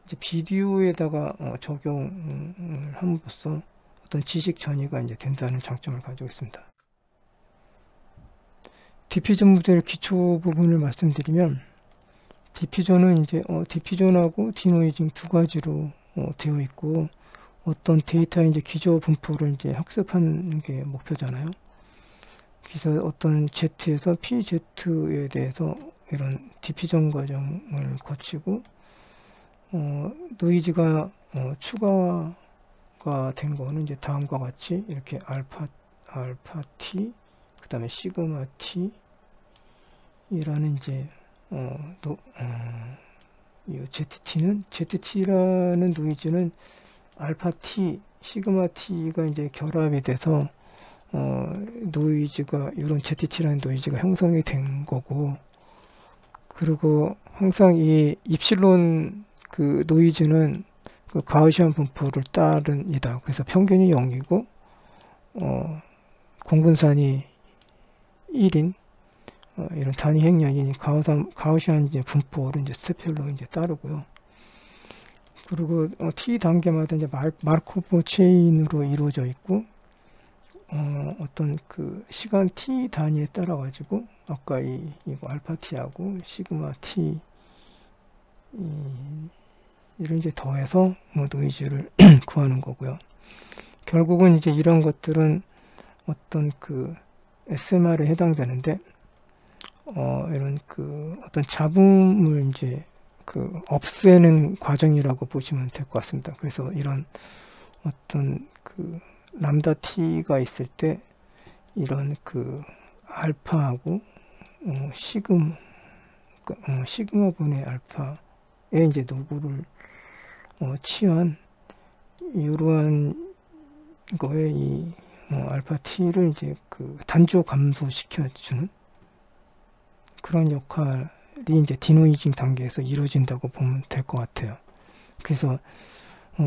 이제 비디오에다가 적용을 함으로써 어떤 지식 전이가 이제 된다는 장점을 가지고 있습니다. 디피전 모델 기초 부분을 말씀드리면, 디피전은 이제 디피전하고 디노이징 두 가지로 되어 있고, 어떤 데이터의 이제 기저 분포를 이제 학습하는 게 목표잖아요. 그래서 어떤 Z에서 PZ에 대해서 이런 디피전 과정을 거치고 노이즈가 추가가 된 거는 이제 다음과 같이 이렇게 알파 t 그 다음에 시그마 t 이라는 이제 이 ZT라는 노이즈는 알파 t, 시그마 t가 이제 결합이 돼서 노이즈가 이런 ZT라는 노이즈가 형성이 된 거고, 그리고 항상 이 입실론 그 노이즈는 그 가우시안 분포를 따릅니다. 그래서 평균이 0이고 공분산이 1인 이런 단위 행량이 가우시안 이제 분포를 이제 스텝별로 이제 따르고요. 그리고 t 단계마다 이제 마르코프 체인으로 이루어져 있고, 어떤 그 시간 t 단위에 따라 가지고 아까 이거 알파 t하고 시그마 t 이를 이제 더해서 뭐 노이즈를 구하는 거고요. 결국은 이제 이런 것들은 어떤 그 SMR에 해당되는데, 이런 그 어떤 잡음을 이제 그 없애는 과정이라고 보시면 될 것 같습니다. 그래서 이런 어떤 그 람다 t가 있을 때 이런 그 알파하고 시그마분의 알파에 이제 노구를 취한 이러한 거에 이 알파 t를 이제 그 단조 감소시켜주는 그런 역할이 이제 디노이징 단계에서 이루어진다고 보면 될 것 같아요. 그래서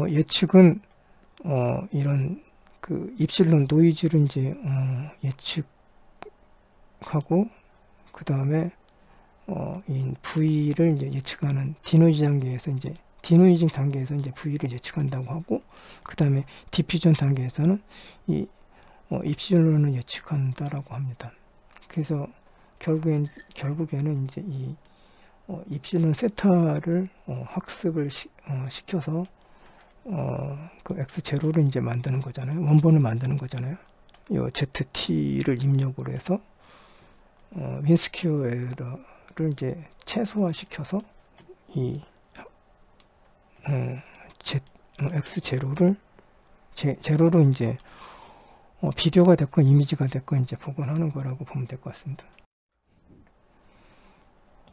예측은 이런 그 입실론 노이즈를 이제 예측하고, 그 다음에 이 V를 이제 예측하는 디노이징 단계에서 이제 V를 예측한다고 하고, 그 다음에 디퓨전 단계에서는 이 입실론을 예측한다라고 합니다. 그래서 결국에는 이제 이 입실론 세타를 학습을 시켜서 그 x0를 이제 만드는 거잖아요. 원본을 만드는 거잖아요. 이 ZT를 입력으로 해서 민스큐어 에러를 이제 최소화시켜서 이 x0를 제로로 이제 비디오가 됐건 이미지가 됐건 이제 복원하는 거라고 보면 될 것 같습니다.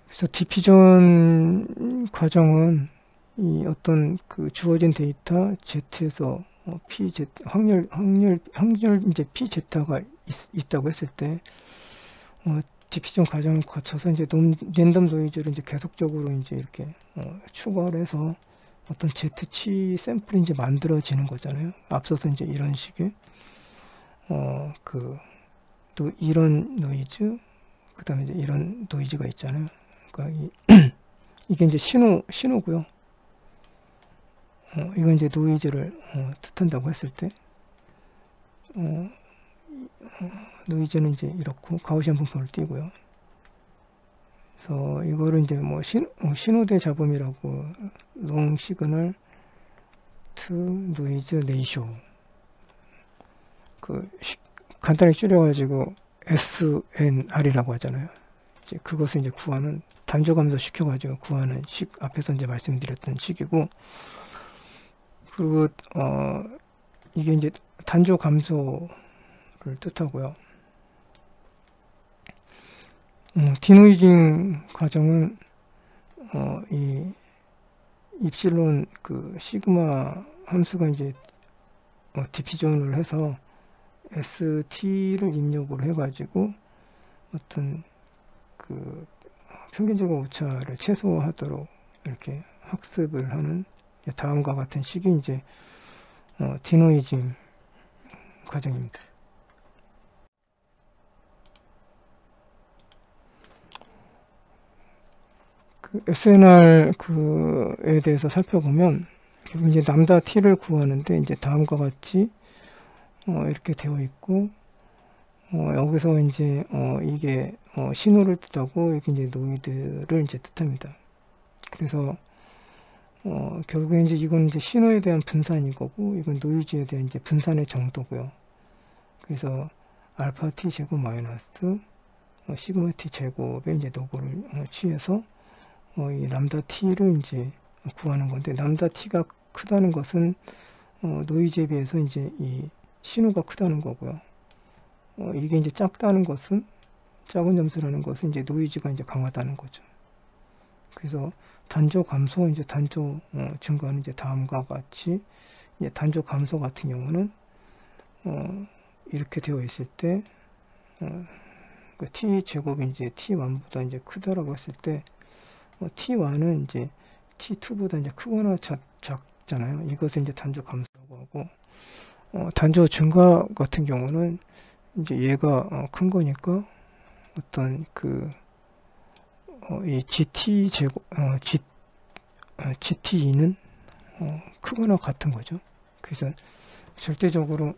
그래서 디퓨전 과정은 이 어떤 그 주어진 데이터 Z에서 PZ 확률 이제 PZ가 있다고 했을 때 디퓨전 과정을 거쳐서 이제 랜덤 노이즈를 이제 계속적으로 이제 이렇게 추가를 해서 어떤 ZC 샘플이 이제 만들어지는 거잖아요. 앞서서 이제 이런 식의 또 이런 노이즈, 그 다음에 이제 이런 노이즈가 있잖아요. 그러니까 이게 이제 신호고요. 이건 이제 노이즈를 뜻한다고 했을 때 노이즈는 이제 이렇고 가우시안 분포를 띄고요. 그래서 이거를 이제 뭐 신호대 잡음이라고 long signal to noise ratio 간단히 줄여가지고 SNR이라고 하잖아요. 이제 그것을 이제 구하는 단조 감소 시켜가지고 구하는 식, 앞에서 이제 말씀드렸던 식이고, 그리고 이게 이제 단조 감소를 뜻하고요. 디노이징 과정은 이 입실론 그 시그마 함수가 이제 디퓨전을 해서 ST를 입력으로 해가지고 어떤 그 평균적인 오차를 최소화하도록 이렇게 학습을 하는 다음과 같은 식이 이제 디노이징 과정입니다. 그 SNR 그에 대해서 살펴보면 이제 람다 t를 구하는데 이제 다음과 같이 이렇게 되어 있고, 여기서 이제 이게 신호를 뜻하고 이게 이제 노이드를 이제 뜻합니다. 그래서 결국에 이제 이건 이제 신호에 대한 분산인 거고, 이건 노이즈에 대한 이제 분산의 정도고요. 그래서 알파 t 제곱 마이너스 시그마 t 제곱의 이제 노고를 취해서 이 람다 t를 이제 구하는 건데, 람다 t가 크다는 것은 노이즈에 비해서 이제 이 신호가 크다는 거고요. 이게 이제 작다는 것은, 작은 점수라는 것은 이제 노이즈가 이제 강하다는 거죠. 그래서 단조 감소, 이제 단조 증가는 이제 다음과 같이, 이제 단조 감소 같은 경우는 이렇게 되어 있을 때, 그 t 제곱이 이제 t1보다 이제 크다라고 했을 때, t1은 이제 t2보다 이제 크거나 작잖아요. 이것을 이제 단조 감소라고 하고, 단조 증가 같은 경우는 이제 얘가 큰 거니까 어떤 이 GT 제곱, GT2는 크거나 같은 거죠. 그래서 절대적으로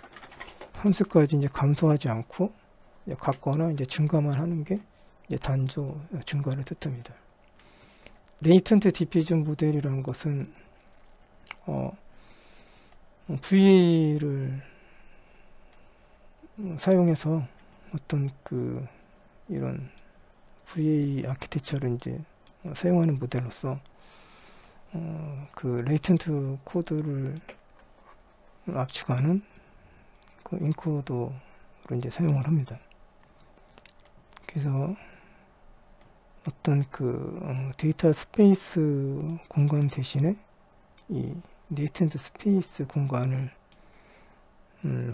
함수까지 이제 감소하지 않고 이제 같거나 이제 증가만 하는 게 이제 단조 증가를 뜻합니다. 레이턴트 디퓨전 모델이라는 것은 VA를 사용해서 어떤 이런 VA 아키텍처를 이제 사용하는 모델로서 레이턴트 코드를 압축하는 인코더로 이제 사용을 합니다. 그래서 어떤 데이터 스페이스 공간 대신에 이 레이턴트 스페이스 공간을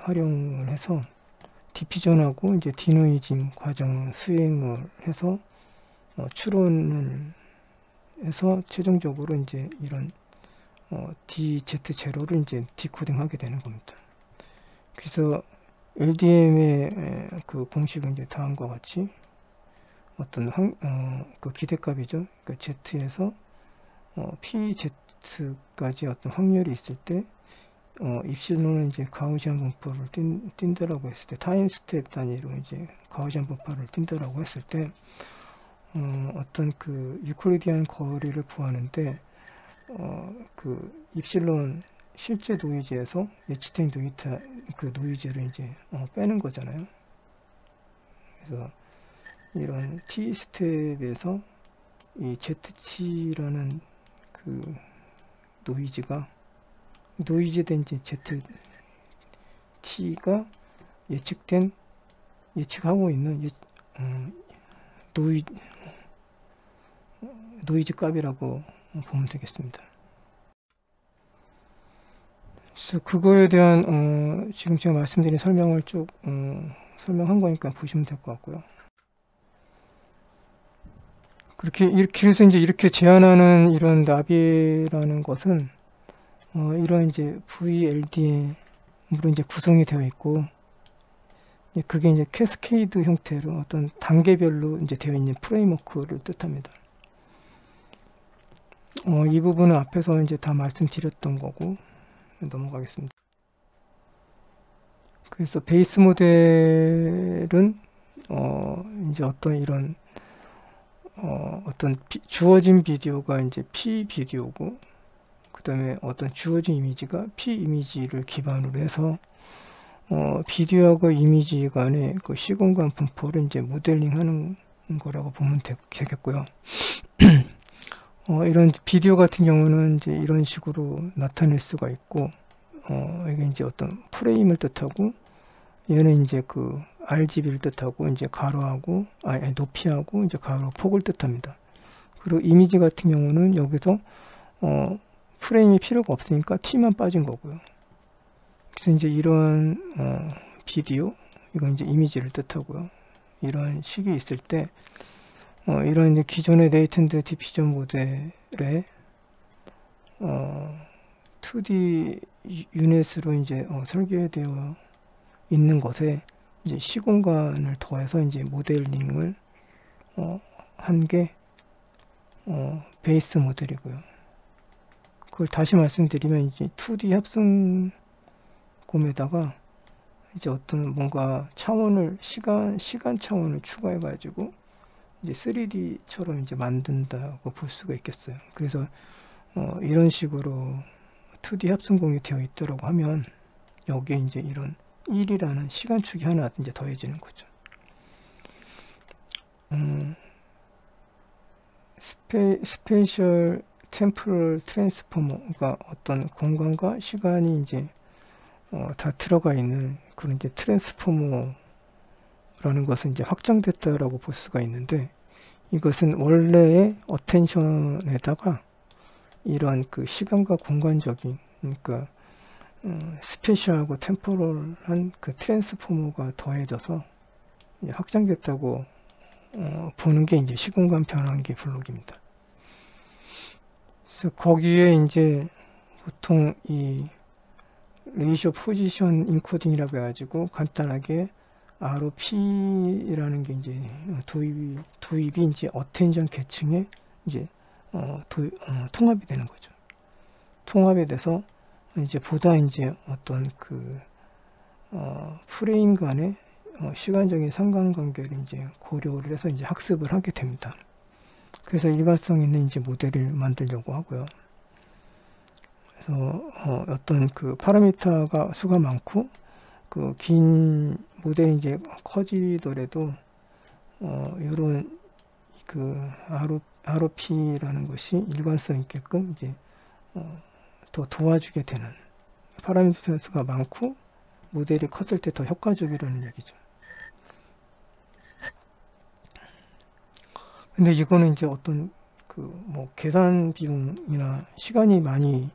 활용을 해서 디퓨전하고 이제 디노이징 과정을 수행을 해서 추론을 해서 최종적으로 이제 이런 DZ0를 이제 디코딩하게 되는 겁니다. 그래서 LDM의 공식은 이제 다음과 같이 어떤 기대값이죠. 그러니까 Z에서 PZ까지 어떤 확률이 있을 때 입실로는 이제 가우시안 분포를 띈다라고 했을 때, 타임 스텝 단위로 이제 가우시안 분포를 띈다라고 했을 때, 어떤 유클리디안 거리를 구하는데, 입실론 실제 노이즈에서 예측된 노이즈를 이제 빼는 거잖아요. 그래서 이런 T 스텝에서 이 ZC라는 노이즈된 ZT가 예측하고 있는 노이즈 값이라고 보면 되겠습니다. 그래서 그거에 대한 지금 제가 말씀드린 설명을 쭉 설명한 거니까 보시면 될 것 같고요. 이렇게 해서 이제 이렇게 제한하는 이런 나비라는 것은 이런 이제 VLDM으로 이제 구성이 되어 있고, 그게 이제 캐스케이드 형태로 어떤 단계별로 이제 되어 있는 프레임워크를 뜻합니다. 이 부분은 앞에서 이제 다 말씀드렸던 거고 넘어가겠습니다. 그래서 베이스 모델은 이제 어떤 이런 어떤 주어진 비디오가 이제 P 비디오고, 그 다음에 어떤 주어진 이미지가 P 이미지를 기반으로 해서 비디오하고 이미지 간의 시공간 분포를 이제 모델링하는 거라고 보면 되겠고요. 이런 비디오 같은 경우는 이제 이런 식으로 나타낼 수가 있고, 이게 이제 어떤 프레임을 뜻하고, 얘는 이제 RGB를 뜻하고, 이제 가로하고, 높이하고, 이제 가로 폭을 뜻합니다. 그리고 이미지 같은 경우는 여기서 프레임이 필요가 없으니까 T만 빠진 거고요. 그래서 이제 이런 비디오, 이건 이제 이미지를 뜻하고요. 이런 식이 있을 때, 이런 이제 기존의 레이턴트 디퓨전 모델에 2D 유닛으로 이제 설계되어 있는 것에 이제 시공간을 더해서 이제 모델링을 한 게 베이스 모델이고요. 그걸 다시 말씀드리면 이제 2D 합성곰에다가 이제 어떤 뭔가 차원을 시간 차원을 추가해 가지고 이제 3D처럼 이제 만든다고 볼 수가 있겠어요. 그래서 이런 식으로 2D 합성공이 되어 있더라고 하면 여기에 이제 이런 1이라는 시간축이 하나 이제 더해지는 거죠. 스페셜 템포럴 트랜스포머가 어떤 공간과 시간이 이제 다 들어가 있는 그런 이제 트랜스포머라는 것은 이제 확장됐다라고 볼 수가 있는데, 이것은 원래의 어텐션에다가 이러한 그 시간과 공간적인, 그러니까 스페셜하고 템포럴한 그 트랜스포머가 더해져서 이제 확장됐다고 보는 게 이제 시공간 변환기 블록입니다. 그래서 거기에 이제 보통 이 레이셔 포지션 인코딩이라고 해가지고 간단하게 ROP라는 게 이제 도입이 이제 어텐션 계층에 이제 통합이 되는 거죠. 통합이 돼서 이제 보다 이제 어떤 그 프레임 간의 시간적인 상관관계를 이제 고려를 해서 이제 학습을 하게 됩니다. 그래서 일관성 있는 이제 모델을 만들려고 하고요. 그래서 어떤 그 파라미터가 수가 많고 그 긴 모델이 이제 커지더라도 이런 그 ROP라는 것이 일관성 있게끔 이제 더 도와주게 되는, 파라미터 수가 많고 모델이 컸을 때 더 효과적이라는 얘기죠. 근데 이거는 이제 어떤 그 뭐 계산 비용이나 시간이 많이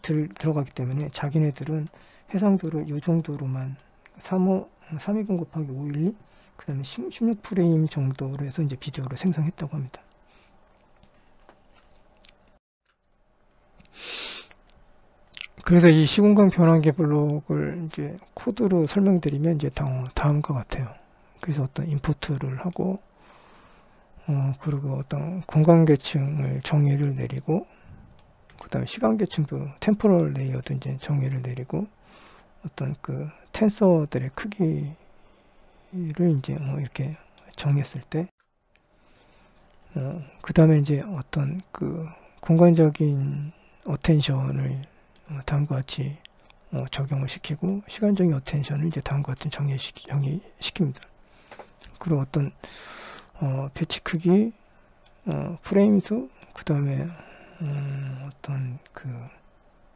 들어가기 때문에 자기네들은 해상도를 이 정도로만 320 곱하기 512 그 다음에 16프레임 정도로 해서 이제 비디오를 생성했다고 합니다. 그래서 이 시공간 변환기 블록을 이제 코드로 설명드리면 이제 다음과 같아요. 그래서 어떤 임포트를 하고 그리고 어떤 공간 계층을 정의를 내리고, 그 다음에 시간 계층도 템포럴 레이어도 이제 정의를 내리고, 어떤 그 텐서들의 크기를 이제 이렇게 정했을 때, 그 다음에 이제 어떤 그 공간적인 어텐션을 다음과 같이 적용을 시키고, 시간적인 어텐션을 이제 다음과 같은 정의시킵니다. 그리고 어떤 배치 크기, 프레임 수, 그 다음에 어떤 그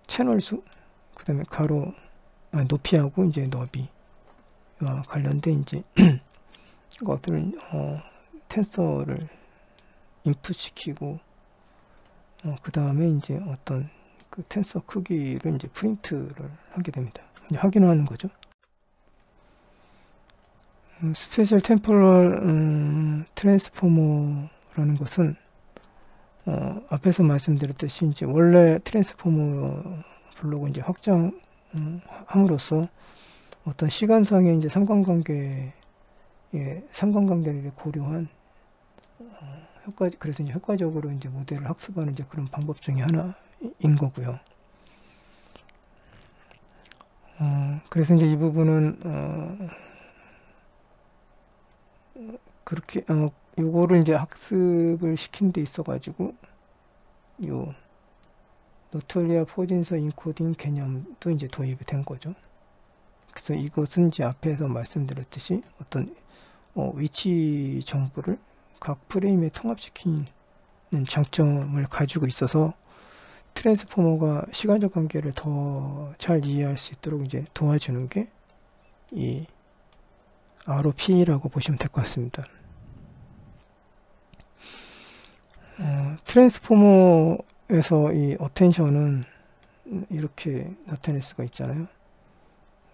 채널 수, 그 다음에 높이하고 이제 너비와 관련된 이제 것들을 텐서를 인풋 시키고, 그 다음에 이제 어떤 그 텐서 크기를 이제 프린트를 하게 됩니다. 이제 확인하는 거죠. 스페셜 템포럴 트랜스포머라는 것은 앞에서 말씀드렸듯이 이제 원래 트랜스포머 블록은 이제 확장함으로써 어떤 시간상의 이제 상관관계를 고려한 그래서 이제 효과적으로 이제 모델을 학습하는 이제 그런 방법 중에 하나인 거고요. 그래서 이제 이 부분은 그렇게 요거를 이제 학습을 시킨 데 있어 가지고 요 노토리아 포진서 인코딩 개념도 이제 도입이 된 거죠. 그래서 이것은 이제 앞에서 말씀드렸듯이 어떤 위치 정보를 각 프레임에 통합시키는 장점을 가지고 있어서 트랜스포머가 시간적 관계를 더 잘 이해할 수 있도록 이제 도와주는 게 이 ROP라고 보시면 될 것 같습니다. 트랜스포머에서 이 어텐션은 이렇게 나타낼 수가 있잖아요.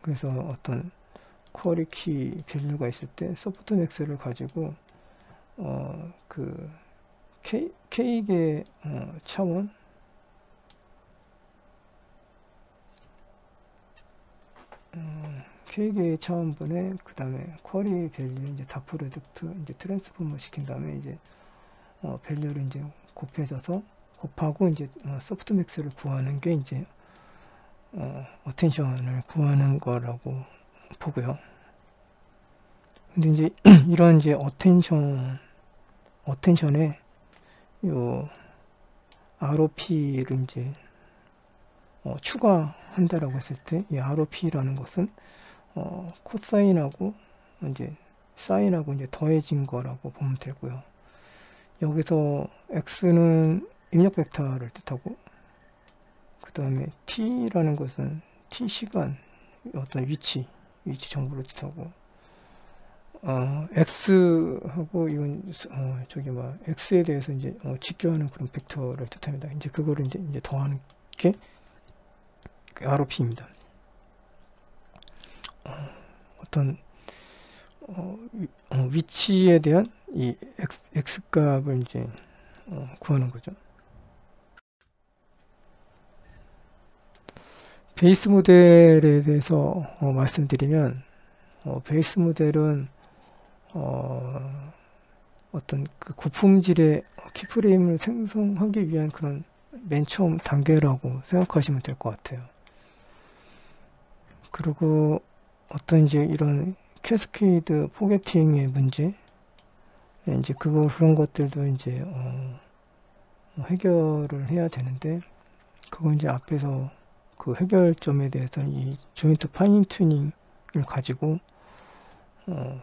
그래서 어떤 쿼리 키 밸류가 있을 때 소프트맥스를 가지고 그 K개 차원 K개의 차원분의 그 다음에 쿼리 밸류 이제 다 프로덕트 이제 트랜스포머 시킨 다음에 이제 밸류를 이제 곱하고 이제 소프트맥스를 구하는 게 이제 어텐션을 구하는 거라고 보고요. 근데 이제 이런 이제 어텐션에 요 ROP를 이제 추가한다라고 했을 때 이 ROP라는 것은 코사인하고 이제 사인하고 이제 더해진 거라고 보면 되고요. 여기서 x는 입력 벡터를 뜻하고, 그 다음에 t라는 것은 t 시간 어떤 위치 정보를 뜻하고, x하고 이건 저기 뭐 x에 대해서 이제 직교하는 그런 벡터를 뜻합니다. 이제 그거를 이제 더하는 게 ROP입니다. 어떤 위치에 대한 이 x 값을 이제 구하는 거죠. 베이스 모델에 대해서 말씀드리면, 베이스 모델은 어떤 그 고품질의 키프레임을 생성하기 위한 그런 맨 처음 단계라고 생각하시면 될 것 같아요. 그리고 어떤 이제 이런 캐스케이드 포게팅의 문제, 이제 그런 것들도 이제 해결을 해야 되는데, 그건 이제 앞에서 그 해결점에 대해서는 이 조인트 파인 튜닝을 가지고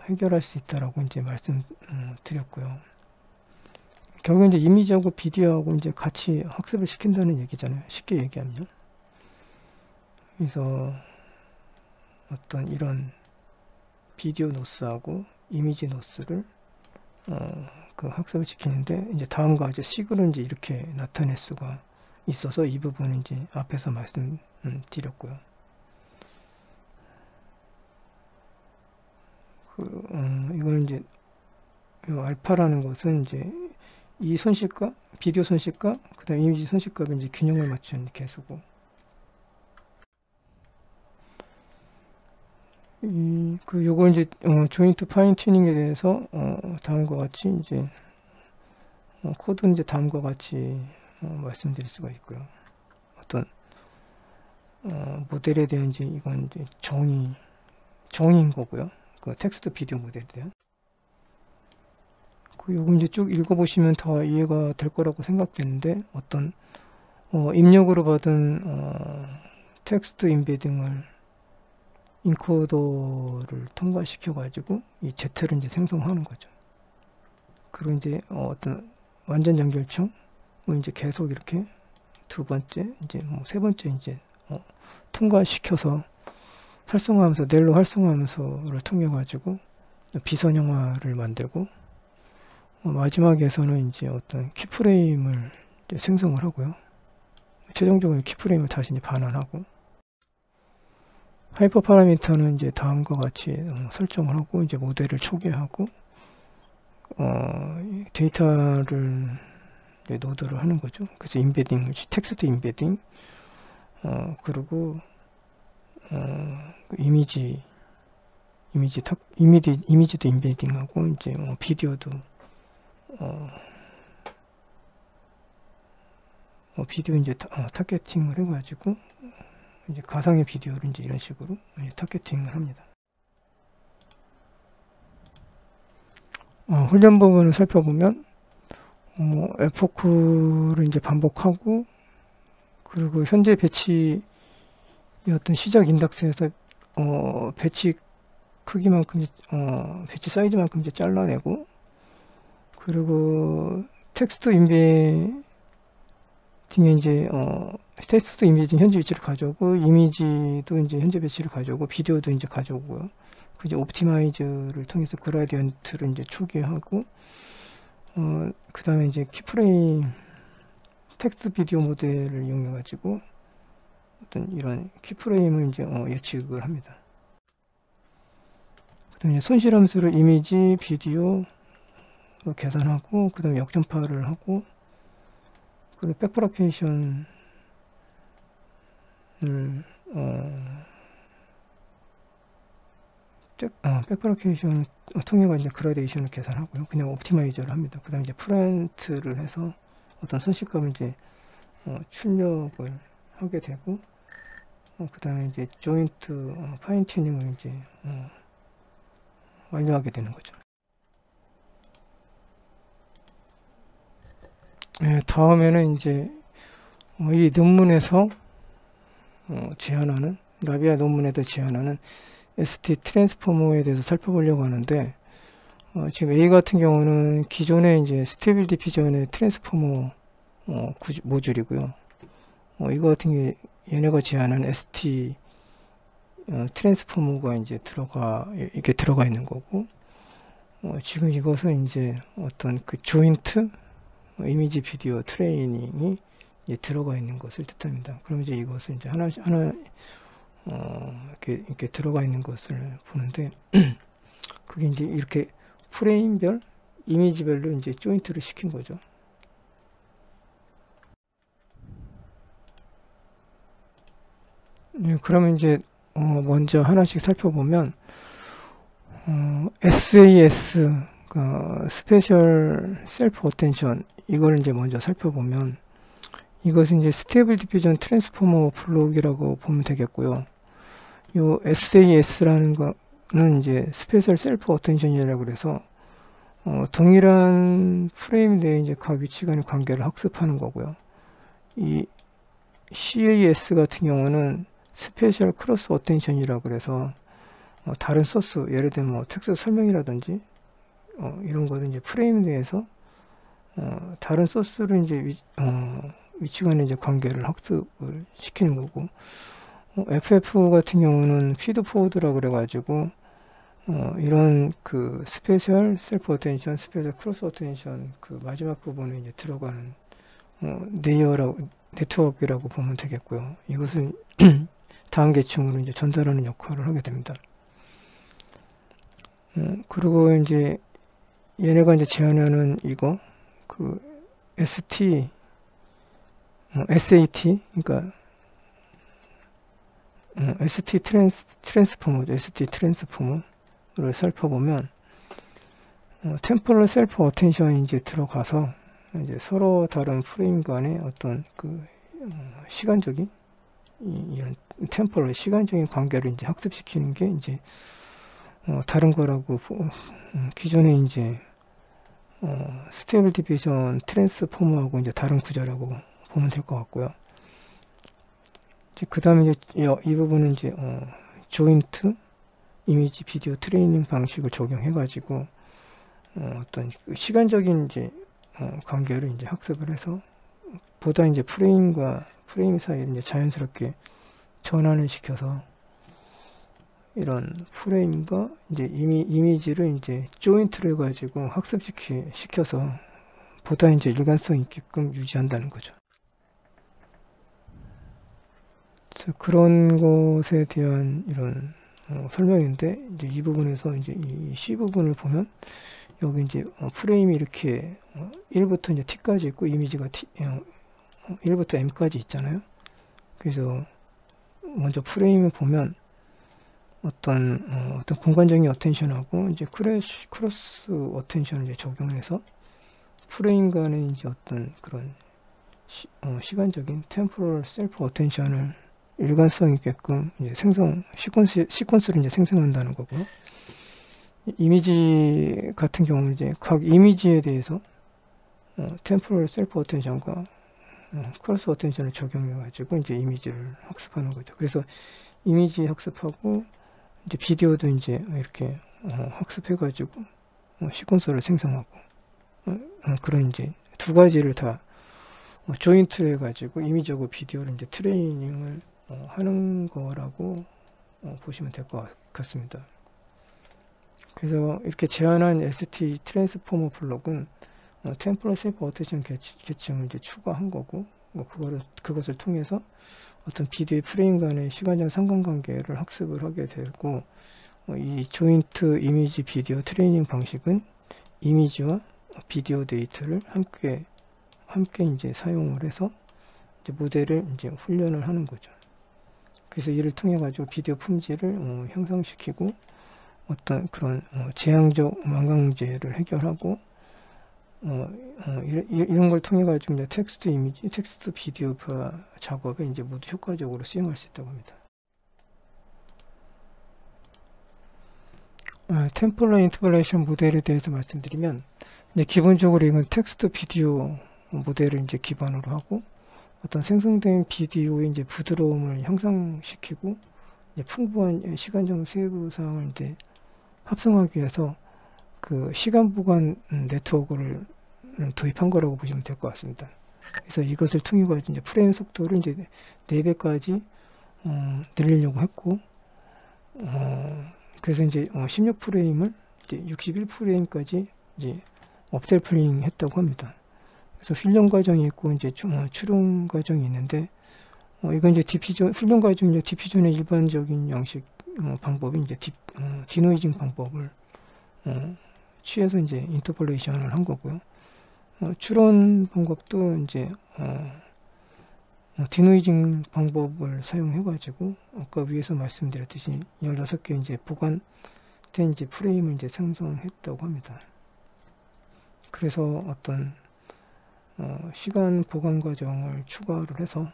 해결할 수 있다라고 이제 말씀드렸고요. 결국 이제 이미지하고 비디오하고 이제 같이 학습을 시킨다는 얘기잖아요. 쉽게 얘기하면. 그래서 어떤 이런 비디오 노스하고 이미지 노스를 그 학습을 시키는데, 이제 다음과 이제 식으로 이제 이렇게 나타낼 수가 있어서 이 부분은 이제 앞에서 말씀드렸고요. 이걸 이제 알파라는 것은 이제 이 손실과 비디오 손실과 그다음 이미지 손실값의 이제 균형을 맞춘 개수고, 요걸 이제 조인트 파인 튜닝에 대해서 다음과 같이 이제 코드는 이제 다음과 같이 말씀드릴 수가 있고요. 어떤 모델에 대한 이제 이건 이제 정의인 거고요. 그 텍스트 비디오 모델에 대한. 요거 이제 쭉 읽어보시면 다 이해가 될 거라고 생각되는데, 어떤 입력으로 받은 텍스트 인베딩을 인코더를 통과시켜 가지고 이 Z를 이제 생성하는 거죠. 그리고 이제 어떤 완전 연결청을 이제 계속 이렇게 두 번째, 이제 뭐 세 번째 이제 통과시켜서 활성화하면서 넬로 활성화하면서를 통해 가지고 비선형화를 만들고, 마지막에서는 이제 어떤 키프레임을 이제 생성을 하고요. 최종적으로 키프레임을 다시 이제 반환하고, 하이퍼 파라미터는 이제 다음과 같이 설정을 하고, 이제 모델을 초기화하고, 데이터를 이제 노드를 하는 거죠. 그래서 인베딩, 텍스트 인베딩, 그리고 이미지도 인베딩하고, 이제 비디오도 비디오 이제 타겟팅을 해가지고 이제 가상의 비디오를 이제 이런 식으로 이제 타겟팅을 합니다. 훈련 부분을 살펴보면 에포크를 이제 반복하고, 그리고 현재 배치 어떤 시작 인덱스에서 배치 크기만큼 배치 사이즈만큼 이제 잘라내고, 그리고 텍스트 인베딩에 이제 텍스트 이미지 현재 위치를 가져오고, 이미지도 이제 현재 배치를 가져오고, 비디오도 이제 가져오고요. 그 이제 옵티마이즈를 통해서 그라디언트를 이제 초기화하고, 그 다음에 이제 키프레임 텍스트 비디오 모델을 이용해 가지고 어떤 이런 키프레임을 이제 예측을 합니다. 그 다음에 손실 함수를 이미지, 비디오 계산하고, 그 다음에 역전파를 하고, 그리고 백브라케이션을 백브라케이션을 통해서 이제 그라데이션을 계산하고요. 그냥 옵티마이저를 합니다. 그 다음에 이제 프렌트를 해서 어떤 손실값을 이제 출력을 하게 되고, 그 다음에 이제 조인트 파인 튜닝을 이제 완료하게 되는 거죠. 네, 다음에는 이제 이 논문에서 제안하는, 라비아 논문에도 제안하는 ST 트랜스포머에 대해서 살펴보려고 하는데, 지금 A 같은 경우는 기존의 이제 스테이블 디피전의 트랜스포머 모듈이고요. 이거 같은 게 얘네가 제안한 ST 트랜스포머가 이제 이렇게 들어가 있는 거고, 지금 이것은 이제 어떤 그 조인트 이미지 비디오 트레이닝이 이제 들어가 있는 것을 뜻합니다. 그럼 이제 이것을 이제 하나 이렇게 들어가 있는 것을 보는데, 그게 이제 이렇게 프레임별 이미지별로 이제 조인트를 시킨 거죠. 그러면 이제 먼저 하나씩 살펴보면, SAS 스페셜 셀프 어텐션, 이걸 이제 먼저 살펴보면, 이것은 이제 스테이블 디퓨전 트랜스포머 블록이라고 보면 되겠고요. 요 SAS라는 거는 이제 스페셜 셀프 어텐션이라고 그래서 동일한 프레임 내에 이제 각 위치 간의 관계를 학습하는 거고요. 이 CAS 같은 경우는 스페셜 크로스 어텐션이라고 그래서 다른 소스, 예를 들면 뭐 텍스트 설명이라든지 이런 거는 이제 프레임 내에서 다른 소스를 이제 위치 간의 이제 관계를 학습을 시키는 거고, FF 같은 경우는 피드 포워드라고 그래가지고 이런 그 스페셜 셀프 어텐션, 스페셜 크로스 어텐션 그 마지막 부분에 이제 들어가는 네트워크라고 보면 되겠고요. 이것은 다음 계층으로 이제 전달하는 역할을 하게 됩니다. 그리고 이제 얘네가 이제 제안하는 이거 그 SAT, 그러니까 ST 트랜스포머죠. ST 트랜스포머를 살펴보면 템포럴 셀프 어텐션이 이제 들어가서 이제 서로 다른 프레임 간의 어떤 그 시간적인 이런 템포럴 시간적인 관계를 이제 학습시키는 게 이제 다른 거라고 기존에 이제 스테이블 디퓨전 트랜스포머하고 이제 다른 구조라고 보면 될 것 같고요. 그 다음에 이제 이 부분은 이제 조인트 이미지 비디오 트레이닝 방식을 적용해 가지고 어떤 시간적인 이제 관계를 이제 학습을 해서 보다 이제 프레임과 프레임 사이를 이제 자연스럽게 전환을 시켜서 이런 프레임과 이제 이미지를 이제 조인트를 가지고 시켜서 보다 이제 일관성 있게끔 유지한다는 거죠. 그런 것에 대한 이런 설명인데, 이제 이 부분에서 이제 이 C 부분을 보면 여기 이제 프레임이 이렇게 1부터 이제 T까지 있고 이미지가 1부터 M까지 있잖아요. 그래서 먼저 프레임을 보면 어떤 공간적인 어텐션하고 이제 크로스 어텐션을 이제 적용해서 프레임 간의 이제 어떤 그런 시간적인 템포럴 셀프 어텐션을 일관성 있게끔 이제 시퀀스를 이제 생성한다는 거고요. 이미지 같은 경우는 이제 각 이미지에 대해서 템포럴 셀프 어텐션과 크로스 어텐션을 적용해 가지고 이제 이미지를 학습하는 거죠. 그래서 이미지 학습하고 이제 비디오도 이제 이렇게 학습해 가지고 시퀀서를 생성하고 그런 이제 두 가지를 다 조인트를 해가지고 이미지하고 비디오를 이제 트레이닝을 하는 거라고 보시면 될 것 같습니다. 그래서 이렇게 제안한 ST 트랜스포머 블록은 템포럴 셀프 어텐션 계층을 이제 추가한 거고, 그것을 통해서 어떤 비디오의 프레임 간의 시간적 상관관계를 학습을 하게 되고, 이 조인트 이미지 비디오 트레이닝 방식은 이미지와 비디오 데이터를 함께 이제 사용을 해서 이제 모델을 이제 훈련을 하는 거죠. 그래서 이를 통해 가지고 비디오 품질을 향상시키고 어떤 그런 재앙적 망각 문제를 해결하고 이런 걸 통해 가지고 이제 텍스트 이미지, 텍스트 비디오 작업에 이제 모두 효과적으로 수행할 수 있다고 합니다. 템포럴 인터폴레이션 모델에 대해서 말씀드리면, 이제 기본적으로 이건 텍스트 비디오 모델을 이제 기반으로 하고 어떤 생성된 비디오의 이제 부드러움을 향상시키고 이제 풍부한 시간적 세부 사항을 이제 합성하기 위해서 그 시간 보관 네트워크를 도입한 거라고 보시면 될 것 같습니다. 그래서 이것을 통해 가지고 이제 프레임 속도를 이제 4배까지 늘리려고 했고, 그래서 이제 16프레임을 이제 61프레임까지 이제 업셀플링 했다고 합니다. 그래서 훈련 과정이 있고 이제 추론 과정이 있는데, 이건 이제 디피전, 훈련 과정 이제 디피전의 일반적인 양식 방법이 이제 디노이징 방법을 취해서 이제 인터폴레이션을 한 거고요. 추론 방법도 이제 디노이징 방법을 사용해 가지고 아까 위에서 말씀드렸듯이 16개 이제 보관된 이제 프레임을 이제 생성했다고 합니다. 그래서 어떤 시간 보관 과정을 추가를 해서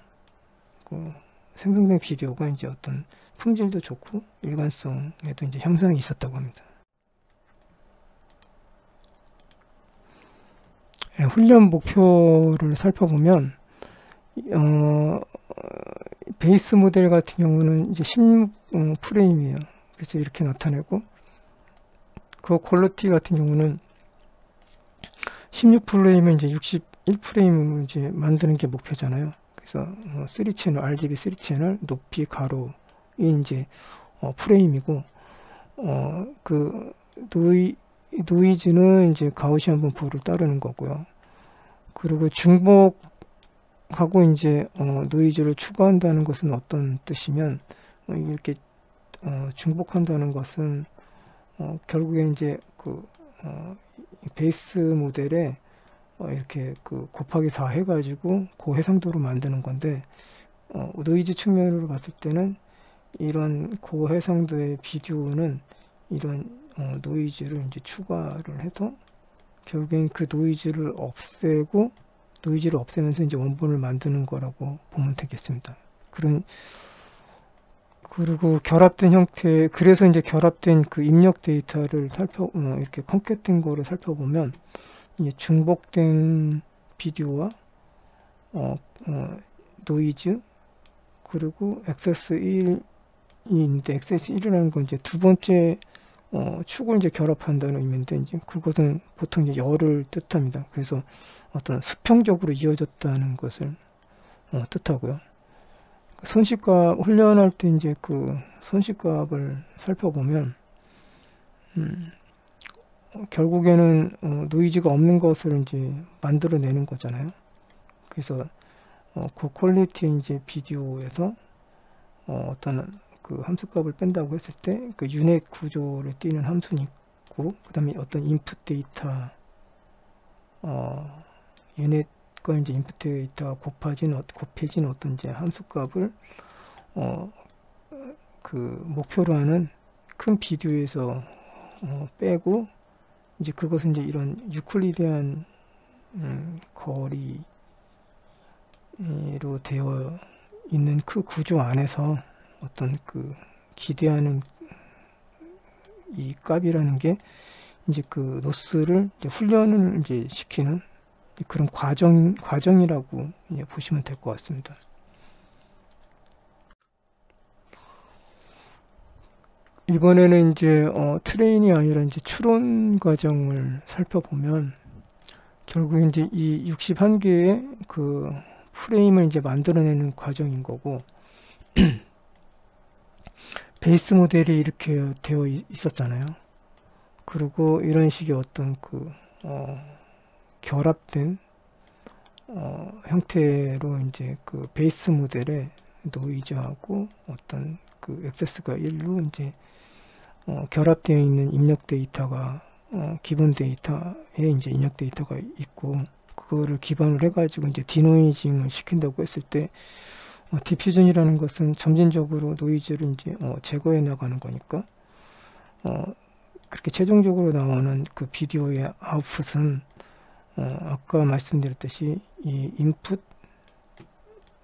그 생성된 비디오가 이제 어떤 품질도 좋고 일관성에도 이제 향상이 있었다고 합니다. 훈련 목표를 살펴보면 베이스 모델 같은 경우는 이제 16프레임이에요. 그래서 이렇게 나타내고, 그 퀄리티 같은 경우는 16프레임을 이제 61프레임으로 이제 만드는 게 목표잖아요. 그래서 3채널, RGB 3채널 높이 가로이 이제 프레임이고, 그 노이즈는 이제 가우시안 분포를 따르는 거고요. 그리고 중복하고 이제 노이즈를 추가한다는 것은 어떤 뜻이면, 이렇게 중복한다는 것은 결국에 이제 그 베이스 모델에 이렇게 그 곱하기 4 해가지고 고해상도로 만드는 건데, 노이즈 측면으로 봤을 때는 이런 고해상도의 비디오는 이런 노이즈를 이제 추가를 해서 결국엔 그 노이즈를 없애면서 이제 원본을 만드는 거라고 보면 되겠습니다. 그리고 결합된 형태, 그래서 이제 결합된 그 입력 데이터를 이렇게 컴캣된 거를 살펴보면, 이제 중복된 비디오와 노이즈, 그리고 XS1인데, XS1이라는 건 이제 두 번째 축을 이제 결합한다는 의미인데, 이제 그것은 보통 이제 열을 뜻합니다. 그래서 어떤 수평적으로 이어졌다는 것을 뜻하고요. 손실값 훈련할 때 이제 그 손실값을 살펴보면, 결국에는 노이즈가 없는 것을 이제 만들어내는 거잖아요. 그래서 고퀄리티의 이제 비디오에서 어떤 그 함수값을 뺀다고 했을 때 그 유닛 구조를 띄는 함수는 있고, 그 다음에 어떤 인풋 데이터 유닛과 이제 인풋 데이터가 곱해진 어떤 이제 함수값을 그 목표로 하는 큰 비디오에서 빼고, 이제 그것은 이제 이런 유클리디안 거리로 되어 있는 그 구조 안에서 어떤 그 기대하는 이 값이라는 게 이제 그 노스를 이제 훈련을 이제 시키는 그런 과정이라고 이제 보시면 될 것 같습니다. 이번에는 이제 트레인이 아니라 이제 추론 과정을 살펴보면, 결국 이제 이 61개의 그 프레임을 이제 만들어내는 과정인 거고, 베이스 모델이 이렇게 되어 있었잖아요. 그리고 이런 식의 어떤 그 결합된 형태로 이제 그 베이스 모델의 노이즈하고 어떤 그 액세스가 1로 이제 결합되어 있는 입력 데이터가 기본 데이터에 이제 입력 데이터가 있고, 그거를 기반으로 해가지고 이제 디노이징을 시킨다고 했을 때, 디퓨전이라는 것은 점진적으로 노이즈를 이제 제거해 나가는 거니까, 그렇게 최종적으로 나오는 그 비디오의 아웃풋은 아까 말씀드렸듯이 이 인풋,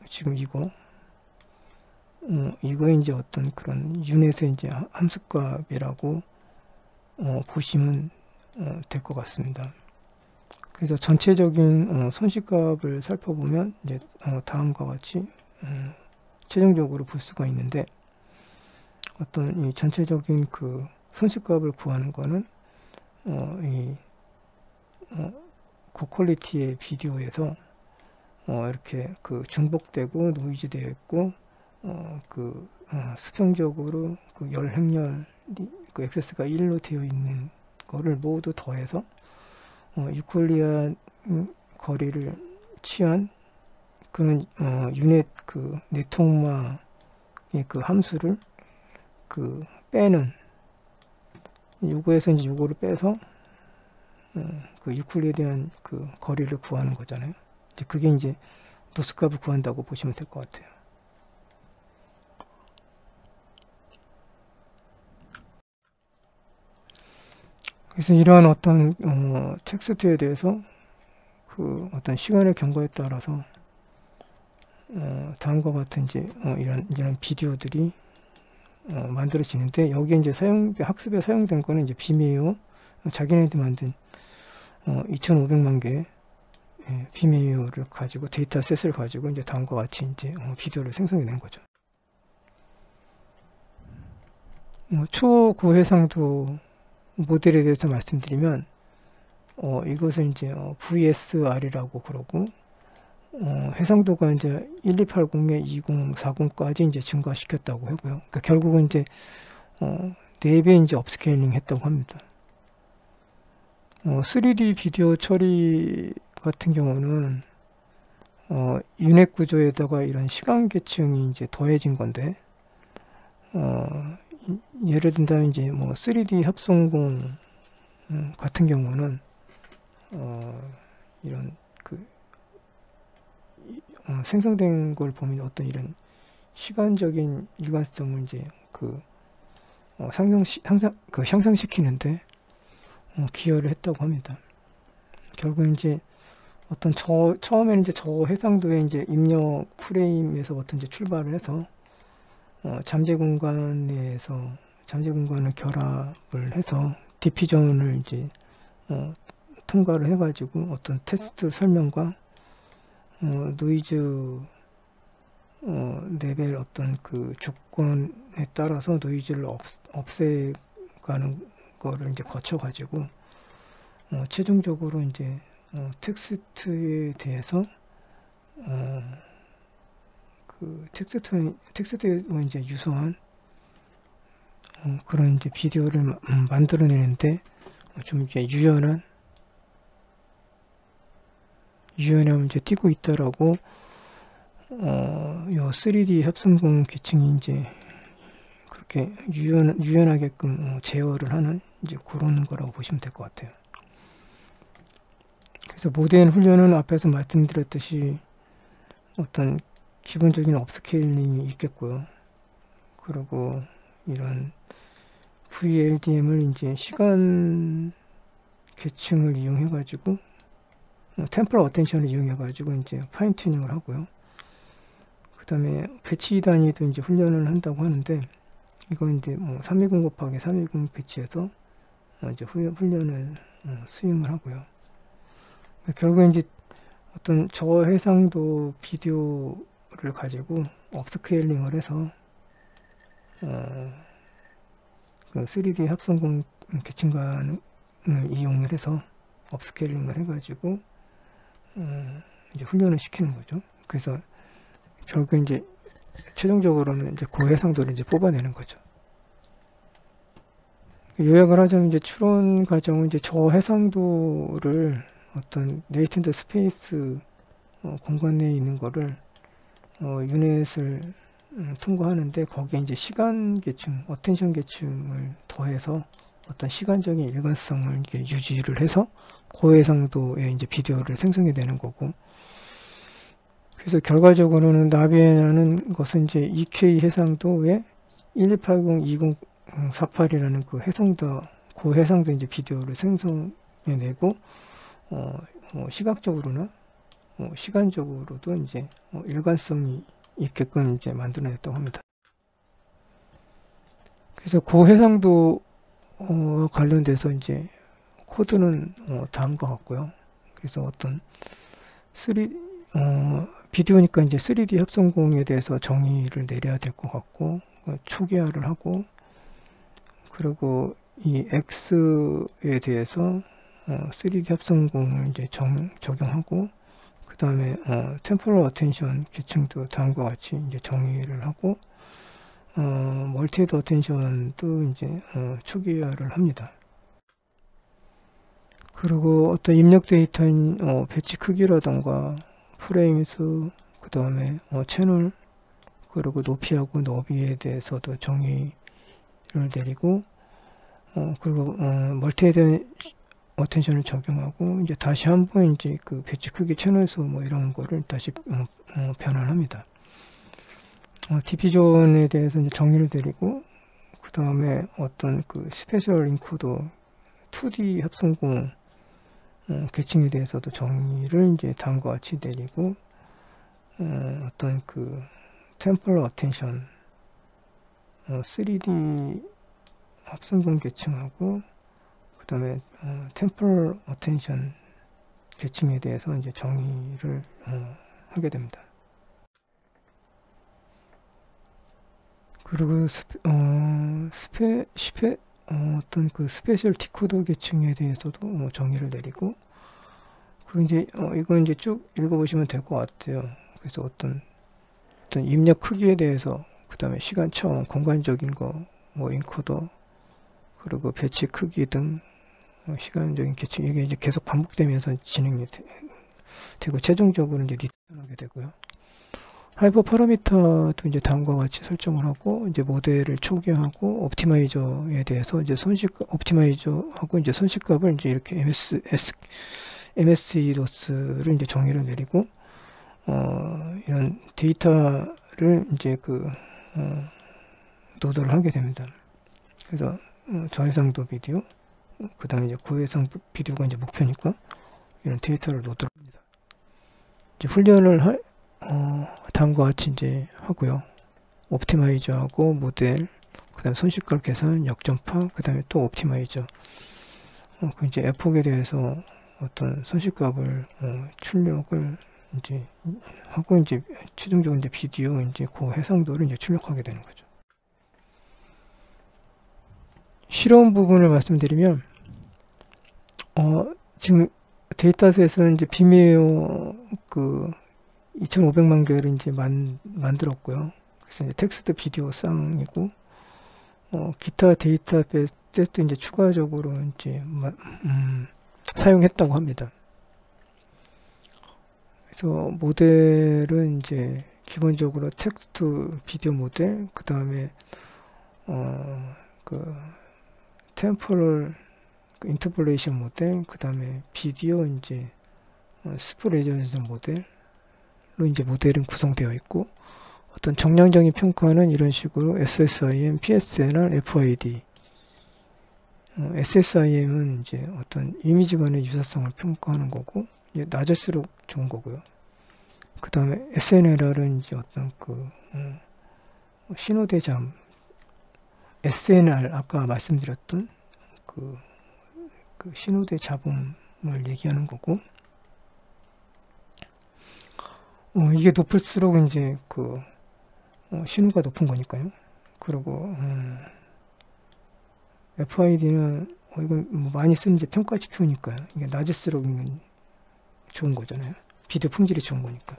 지금 이거 이제 어떤 그런 유닛의 이제 함수값이라고 보시면 될 것 같습니다. 그래서 전체적인 손실값을 살펴보면 이제 다음과 같이 최종적으로 볼 수가 있는데, 어떤 이 전체적인 그 손실값을 구하는 거는 이 고퀄리티의 비디오에서 이렇게 그 중복되고 노이즈 되어 있고 수평적으로 그 열 행렬 그 액세스가 1로 되어 있는 거를 모두 더해서 유클리안 거리를 취한 그런 유닛 그 네트워크마의 그 함수를 그 빼는 요거에서 이제 요거를 빼서 그 유클리디안 그 거리를 구하는 거잖아요. 이제 그게 이제 노스 값을 구한다고 보시면 될 것 같아요. 그래서 이러한 어떤 텍스트에 대해서 그 어떤 시간의 경과에 따라서 다음과 같은 이제 이런 비디오들이 만들어지는데, 여기에 이제 학습에 사용된 거는 이제 비메이어 자기네들 만든 2,500만 개의 비메이어를 가지고 데이터셋을 가지고 이제 다음과 같이 이제 비디오를 생성해낸 거죠. 초고해상도 모델에 대해서 말씀드리면 이것은 이제 VSR이라고 그러고 해상도가 이제 1280에 2040까지 이제 증가시켰다고 하고요. 그러니까 결국은 이제 4배 이제 업스케일링 했다고 합니다. 3D 비디오 처리 같은 경우는 유닛 구조에다가 이런 시간 계층이 이제 더해진 건데, 예를 든다면 이제 뭐 3D 합성공 같은 경우는 이런 그 생성된 걸 보면 어떤 이런 시간적인 일관성을 이제 향상시키는데 기여를 했다고 합니다. 결국 이제 어떤 처음에는 이제 저해상도의 이제 입력 프레임에서부터 이제 출발을 해서 잠재 공간을 결합을 해서 디피전을 이제 통과를 해가지고 어떤 테스트 설명과 노이즈 레벨 어떤 그 조건에 따라서 노이즈를 없애가는 거를 이제 거쳐가지고 최종적으로 이제 텍스트에 대해서 그 텍스트에 이제 유사한 그런 이제 비디오를 만들어내는데 좀 이제 유연함 이제 띄고 있다라고 요 3D 합성공 계층이 이제 그렇게 유연하게끔 제어를 하는 이제 그런 거라고 보시면 될 것 같아요. 그래서 모든 훈련은 앞에서 말씀드렸듯이 어떤 기본적인 업스케일링이 있겠고요. 그리고 이런 VLDM을 이제 시간 계층을 이용해 가지고 템포럴 어텐션을 이용해 가지고 이제 파인 튜닝을 하고요. 그 다음에 배치 단위도 이제 훈련을 한다고 하는데, 이건 이제 뭐 320 곱하기 320 배치에서 이제 훈련을 수행을 하고요. 결국 이제 어떤 저해상도 비디오를 가지고 업스케일링을 해서 그 3D 합성공 계층관을 이용을 해서 업스케일링을 해가지고 이제 훈련을 시키는 거죠. 그래서 결국 이제 최종적으로는 이제 고해상도를 이제 뽑아내는 거죠. 요약을 하자면 이제 추론 과정은 이제 저해상도를 어떤 레이텐트 스페이스 공간 내에 있는 거를 유닛을 통과하는데, 거기에 이제 시간 계층, 어텐션 계층을 더해서 어떤 시간적인 일관성을 이렇게 유지를 해서 고해상도의 이제 비디오를 생성해 내는 거고, 그래서 결과적으로는 나비에라는 것은 이제 EK 해상도에 1280-2048이라는 그 고해상도 이제 비디오를 생성해 내고, 시각적으로나 시간적으로도 이제 일관성이 있게끔 이제 만들어냈다고 합니다. 그래서 고해상도 관련돼서 이제 코드는 다음과 같고요. 그래서 어떤 비디오니까 이제 3D 합성공에 대해서 정의를 내려야 될 것 같고, 초기화를 하고, 그리고 이 X에 대해서 3D 합성공을 이제 적용하고, 그 다음에 템포럴 어텐션 계층도 다음과 같이 이제 정의를 하고 멀티헤드 어텐션도 이제 초기화를 합니다. 그리고 어떤 입력 데이터인 배치 크기라던가 프레임 수, 그 다음에 채널, 그리고 높이하고 너비에 대해서도 정의를 내리고 그리고 멀티헤드 어텐션을 적용하고 이제 다시 한번 이제 그 배치 크기 채널 수 뭐 이런 거를 다시 변환합니다. 디피존에 대해서 이제 정의를 내리고 그 다음에 어떤 그 스페셜 인코더 2D 합성공 계층에 대해서도 정의를 이제 다음과 같이 내리고 어떤 그 템포럴 어텐션 3D 합성공 계층하고 그 다음에 템포럴 어텐션 계층에 대해서 이제 정의를 하게 됩니다. 그리고 어떤 그 스페셜 디코더 계층에 대해서도 정의를 내리고 그리고 이제 이건 이제 쭉 읽어보시면 될 것 같아요. 그래서 어떤 입력 크기에 대해서 그 다음에 시간청, 공간적인 거, 뭐 인코더, 그리고 배치 크기 등 시간적인 계층 이게 이제 계속 반복되면서 진행이 되고 최종적으로 이제 리턴하게 되고요. 하이퍼 파라미터도 이제 다음과 같이 설정을 하고 이제 모델을 초기화하고 옵티마이저에 대해서 이제 옵티마이저하고 이제 손실값을 이제 이렇게 MSE 로스를 이제 정의를 내리고 이런 데이터를 이제 노드를 하게 됩니다. 그래서 저해상도 비디오, 그 다음에 이제 고해상 비디오가 이제 목표니까 이런 데이터를 노드를 합니다. 이제 훈련을 다음과 같이 이제 하고요. 옵티마이저하고 모델, 그 다음에 손실값 계산, 역전파, 그 다음에 또 옵티마이저. 그 이제 에폭에 대해서 어떤 손실값을 출력을 이제 하고 이제 최종적으로 이제 비디오 이제 고해상도를 이제 출력하게 되는 거죠. 실험 부분을 말씀드리면 지금 데이터셋은 이제 비메오 2,500만 개를 이제 만들었고요. 그래서 이제 텍스트 비디오 쌍이고 기타 데이터셋도 이제 추가적으로 이제 사용했다고 합니다. 그래서 모델은 이제 기본적으로 텍스트 비디오 모델, 그 다음에 템포럴 인터폴레이션 모델, 그 다음에 비디오 이제 스프레전스 모델로 이제 모델은 구성되어 있고 어떤 정량적인 평가는 이런 식으로 SSIM, PSNR, FID. SSIM은 이제 어떤 이미지 간의 유사성을 평가하는 거고 이제 낮을수록 좋은 거고요. 그 다음에 SNLR은 이제 어떤 신호대잠 SNR 아까 말씀드렸던 그 신호대 잡음을 얘기하는 거고 이게 높을수록 이제 신호가 높은 거니까요. 그리고 FID는 이건 뭐 많이 쓰는 이제 평가 지표니까요. 이게 낮을수록 좋은 거잖아요. 비디오 품질이 좋은 거니까.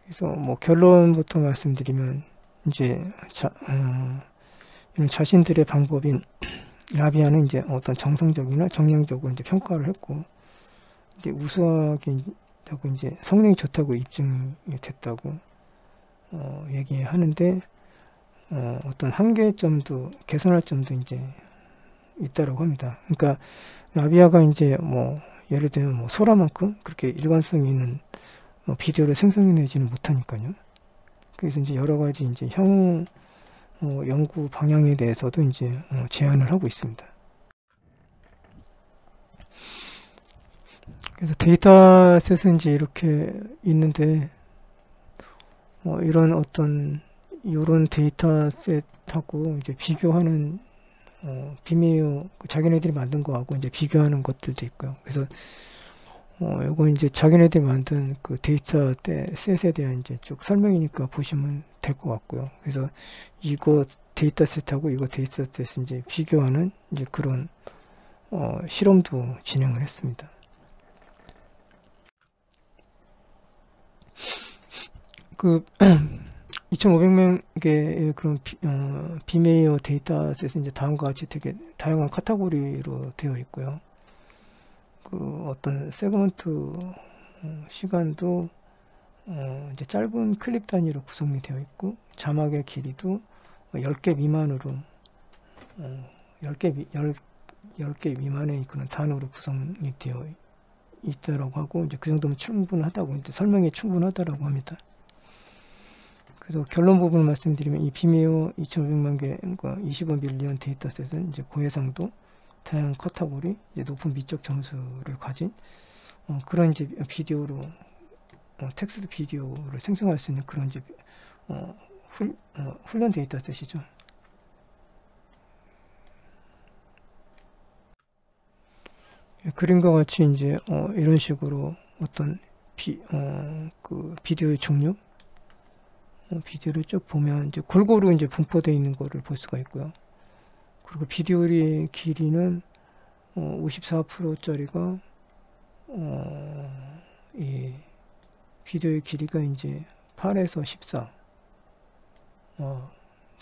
그래서 뭐 결론부터 말씀드리면 이제 이런 자신들의 방법인 라비아는 이제 어떤 정성적이나 정량적으로 이제 평가를 했고 이제 우수하게 하고 이제 성능이 좋다고 입증이 됐다고 얘기하는데 어떤 한계점도 개선할 점도 이제 있다라고 합니다. 그러니까 라비아가 이제 뭐 예를 들면 뭐 소라만큼 그렇게 일관성 있는 비디오를 생성해내지는 못하니까요. 그래서 이제 여러 가지 이제 향후 연구 방향에 대해서도 이제 제안을 하고 있습니다. 그래서 데이터셋은 이제 이렇게 있는데 이런 어떤 이런 데이터셋하고 이제 비교하는 비메오 자기네들이 만든 거하고 이제 비교하는 것들도 있고요. 그래서 요거 이제 자기네들이 만든 그 데이터셋에 대한 이제 쭉 설명이니까 보시면 될 것 같고요. 그래서 이거 데이터셋하고 이거 데이터셋 이제 비교하는 이제 그런 실험도 진행을 했습니다. 그 2,500명의 그런 비메이어 데이터셋은 이제 다음과 같이 되게 다양한 카테고리로 되어 있고요. 그 어떤 세그먼트 시간도 이제 짧은 클립 단위로 구성이 되어 있고, 자막의 길이도 10개 미만으로 10개 미만의 그런 단어로 구성이 되어 있다라고 하고, 이제 그 정도면 충분하다고, 이제 설명이 충분하다라고 합니다. 그래서 결론 부분을 말씀드리면, 이 비메이어 2,500만 개과 25밀리언 데이터셋은 이제 고해상도, 다양한 카테고리, 이제 높은 미적 점수를 가진 그런 이제 비디오로 텍스트 비디오를 생성할 수 있는 그런 이제 훈련 데이터셋이죠. 그림과 같이 이제 이런 식으로 어떤 그 비디오의 종류, 비디오를 쭉 보면 이제 골고루 이제 분포되어 있는 거를 볼 수가 있고요. 그리고 비디오의 길이는 54%짜리가 이 비디오의 길이가 이제 8에서 14,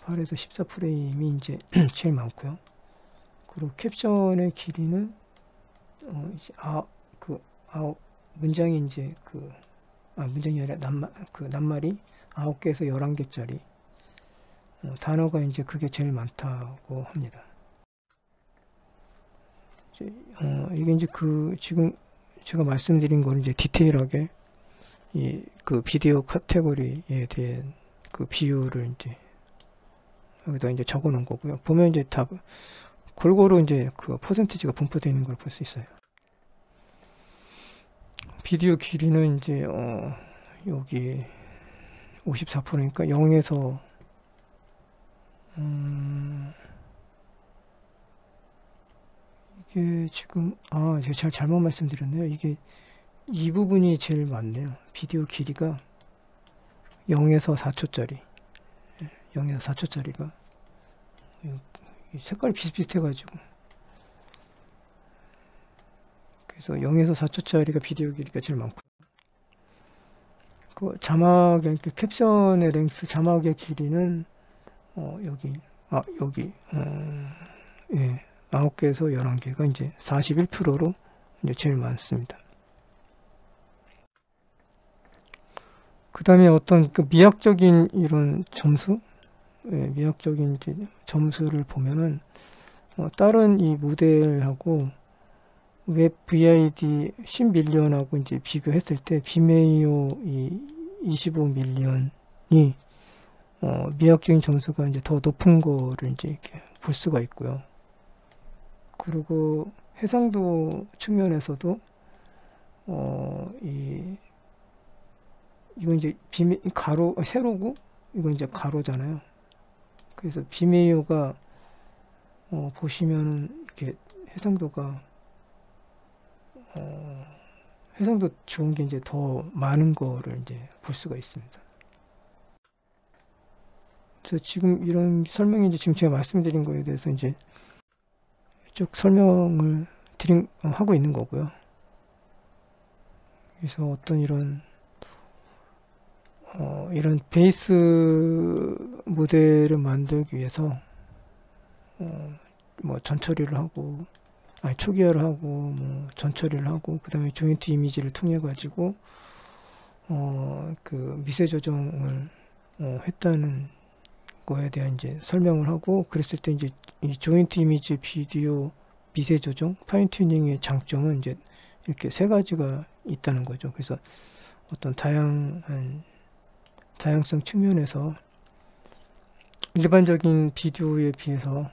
8에서 14 프레임이 이제 제일 많고요. 그리고 캡션의 길이는 문장이 이제 문장이 아니라 낱말이 9개에서 11개짜리 단어가 이제 그게 제일 많다고 합니다. 이게 이제 지금 제가 말씀드린 거는 이제 디테일하게 그 비디오 카테고리에 대한 그 비율을 이제 여기다 이제 적어 놓은 거고요. 보면 이제 다 골고루 이제 그 퍼센티지가 분포되어 있는 걸 볼 수 있어요. 비디오 길이는 이제 여기 54%니까 0에서 이게 지금 제가 잘못 말씀드렸네요. 이게 이 부분이 제일 많네요. 비디오 길이가 0에서 4초짜리 0에서 4초짜리가 색깔이 비슷비슷해 가지고, 그래서 0에서 4초짜리가 비디오 길이가 제일 많고, 그 자막의 캡션의 랭스, 자막의 길이는 여기 9개에서 11개가 이제 41%로 이제 제일 많습니다. 그 다음에 어떤 그 미학적인 이런 점수, 미학적인 이제 점수를 보면은 다른 이 모델하고 웹 VID 10밀리언하고 이제 비교했을 때 비메이어 이 25밀리언이 미학적인 점수가 이제 더 높은 거를 이제 이렇게 볼 수가 있고요. 그리고 해상도 측면에서도 이건 이제 세로고 이건 이제 가로잖아요. 그래서 비메이어가 보시면은 이렇게 해상도가 해상도 좋은 게 이제 더 많은 거를 이제 볼 수가 있습니다. 그래서 지금 이런 설명이 이제 지금 제가 말씀드린 거에 대해서 이제 쭉 설명을 하고 있는 거고요. 그래서 어떤 이런 베이스 모델을 만들기 위해서 뭐 전처리를 하고 초기화를 하고 뭐 전처리를 하고 그 다음에 조인트 이미지를 통해 가지고 그 미세 조정을 했다는 거에 대한 이제 설명을 하고, 그랬을 때 이제 이 조인트 이미지 비디오 미세 조정 파인 튜닝의 장점은 이제 이렇게 세 가지가 있다는 거죠. 그래서 어떤 다양성 측면에서 일반적인 비디오에 비해서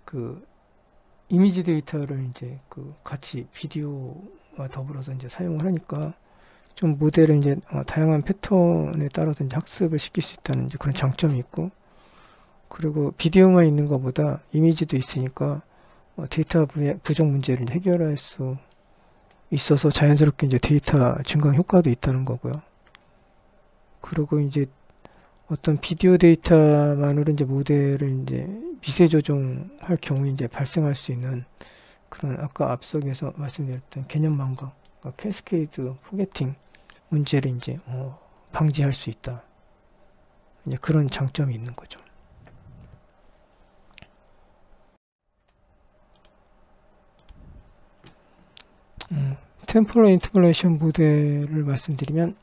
그 이미지 데이터를 이제 그 같이 비디오와 더불어서 이제 사용을 하니까 좀 모델을 이제 다양한 패턴에 따라서 이제 학습을 시킬 수 있다는 이제 그런 장점이 있고, 그리고 비디오만 있는 것보다 이미지도 있으니까 데이터 부족 문제를 해결할 수 있어서 자연스럽게 이제 데이터 증강 효과도 있다는 거고요. 그리고 이제 어떤 비디오 데이터만으로 이제 모델을 이제 미세 조정할 경우에 이제 발생할 수 있는 그런 아까 앞서서 말씀드렸던 개념 망각, 캐스케이드 포게팅 문제를 이제 방지할 수 있다. 이제 그런 장점이 있는 거죠. 템포럴 인터폴레이션 모델을 말씀드리면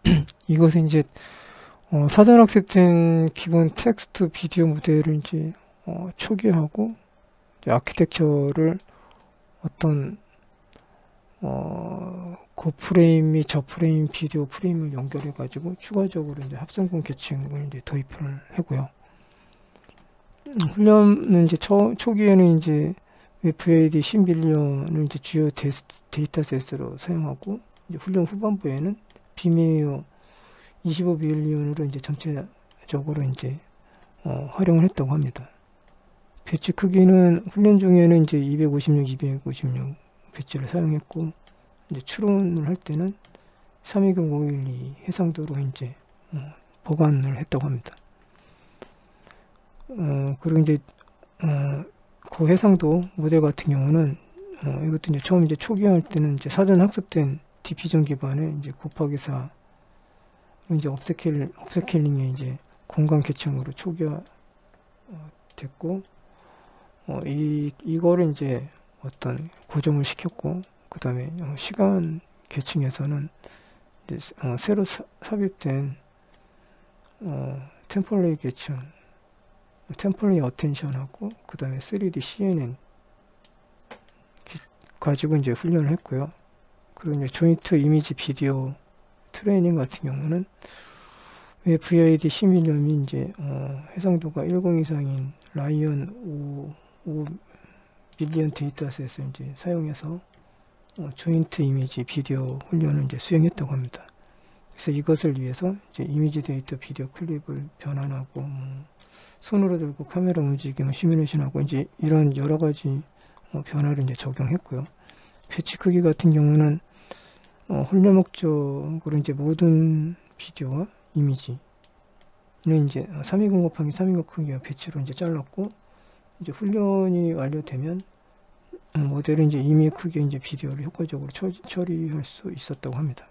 이것은 이제 사전 학습된 기본 텍스트 비디오 모델을 이제 초기화하고 이제 아키텍처를 어떤 그 프레임 및 저 프레임 비디오 프레임을 연결해 가지고 추가적으로 이제 합성군 계층을 이제 도입을 하고요. 훈련은 이제 초기에는 이제 FAD 10빌리언을 이제 주요 데이터셋으로 사용하고, 이제 훈련 후반부에는 비메이어 25빌리언으로 이제 전체적으로 이제 활용을 했다고 합니다. 배치 크기는 훈련 중에는 이제 256 배치를 사용했고, 이제 추론을 할 때는 320-512 해상도로 이제 보관을 했다고 합니다. 그리고 이제 그 해상도 모델 같은 경우는 이것도 이제 처음 이제 초기화할 때는 이제 사전 학습된 디피전 기반의 이제 곱하기 4 이제 업스케일링의 이제 공간 계층으로 초기화 됐고, 이거를 이제 어떤 고정을 시켰고, 그 다음에 시간 계층에서는 이제 새로 삽입된 템포레이 계층, 템포레이 어텐션하고 그 다음에 3D CNN 가지고 이제 훈련을 했고요. 그리고 이제 조인트 이미지 비디오 트레이닝 같은 경우는 VID 시뮬럼이 이제 해상도가 10 이상인 라이언 5 밀리언 데이터셋을 이제 사용해서 조인트 이미지 비디오 훈련을 이제 수행했다고 합니다. 그래서 이것을 위해서 이제 이미지 데이터 비디오 클립을 변환하고 손으로 들고 카메라 움직임을 시뮬레이션하고 이제 이런 여러 가지 변화를 이제 적용했고요. 배치 크기 같은 경우는 훈련 목적으로 이제 모든 비디오와 이미지는 이제 320 곱하기 320 크기와 배치로 이제 잘랐고, 이제 훈련이 완료되면 모델은 이제 이미 크기의 이제 비디오를 효과적으로 처리할 수 있었다고 합니다.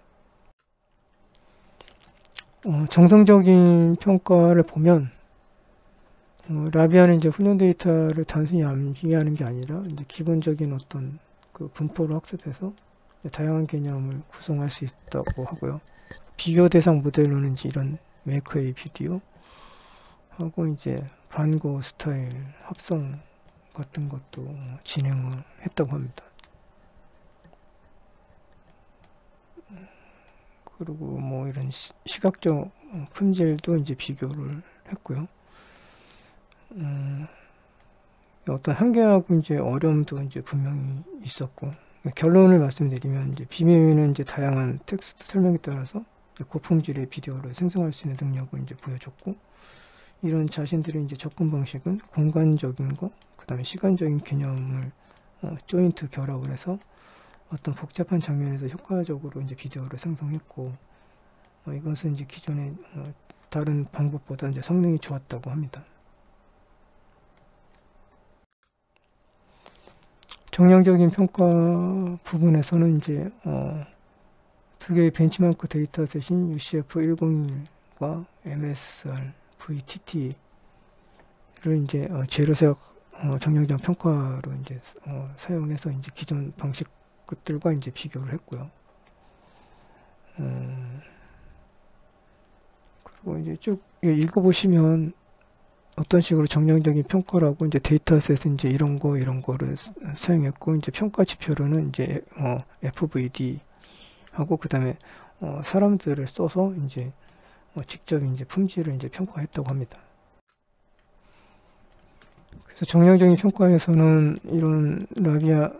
정성적인 평가를 보면 라비아는 이제 훈련 데이터를 단순히 암기하는 게 아니라 이제 기본적인 어떤 그 분포를 학습해서 다양한 개념을 구성할 수 있다고 하고요. 비교 대상 모델로는 이제 이런 메이크웨이 비디오 하고 이제 반고 스타일 합성 같은 것도 진행을 했다고 합니다. 그리고 뭐 이런 시각적 품질도 이제 비교를 했고요. 어떤 한계하고 이제 어려움도 이제 분명히 있었고, 결론을 말씀드리면 이제 비메이는 이제 다양한 텍스트 설명에 따라서 고품질의 비디오를 생성할 수 있는 능력을 이제 보여줬고, 이런 자신들의 이제 접근 방식은 공간적인 거, 그 다음에 시간적인 개념을 조인트 결합을 해서 어떤 복잡한 장면에서 효과적으로 이제 비디오를 생성했고, 이것은 이제 기존의 다른 방법보다 이제 성능이 좋았다고 합니다. 정량적인 평가 부분에서는 이제 두 개의 벤치마크 데이터셋인 UCF101과 MSR VTT를 이제 재료색 정량적 평가로 이제 사용해서 이제 기존 방식들과 이제 비교를 했고요. 그리고 이제 쭉 읽어보시면 어떤 식으로 정량적인 평가라고 이제 데이터셋은 이제 이런 거를 사용했고, 이제 평가 지표로는 이제 FVD 하고 그 다음에 사람들을 써서 이제 직접 이제 품질을 이제 평가했다고 합니다. 그래서 정량적인 평가에서는 이런 라비아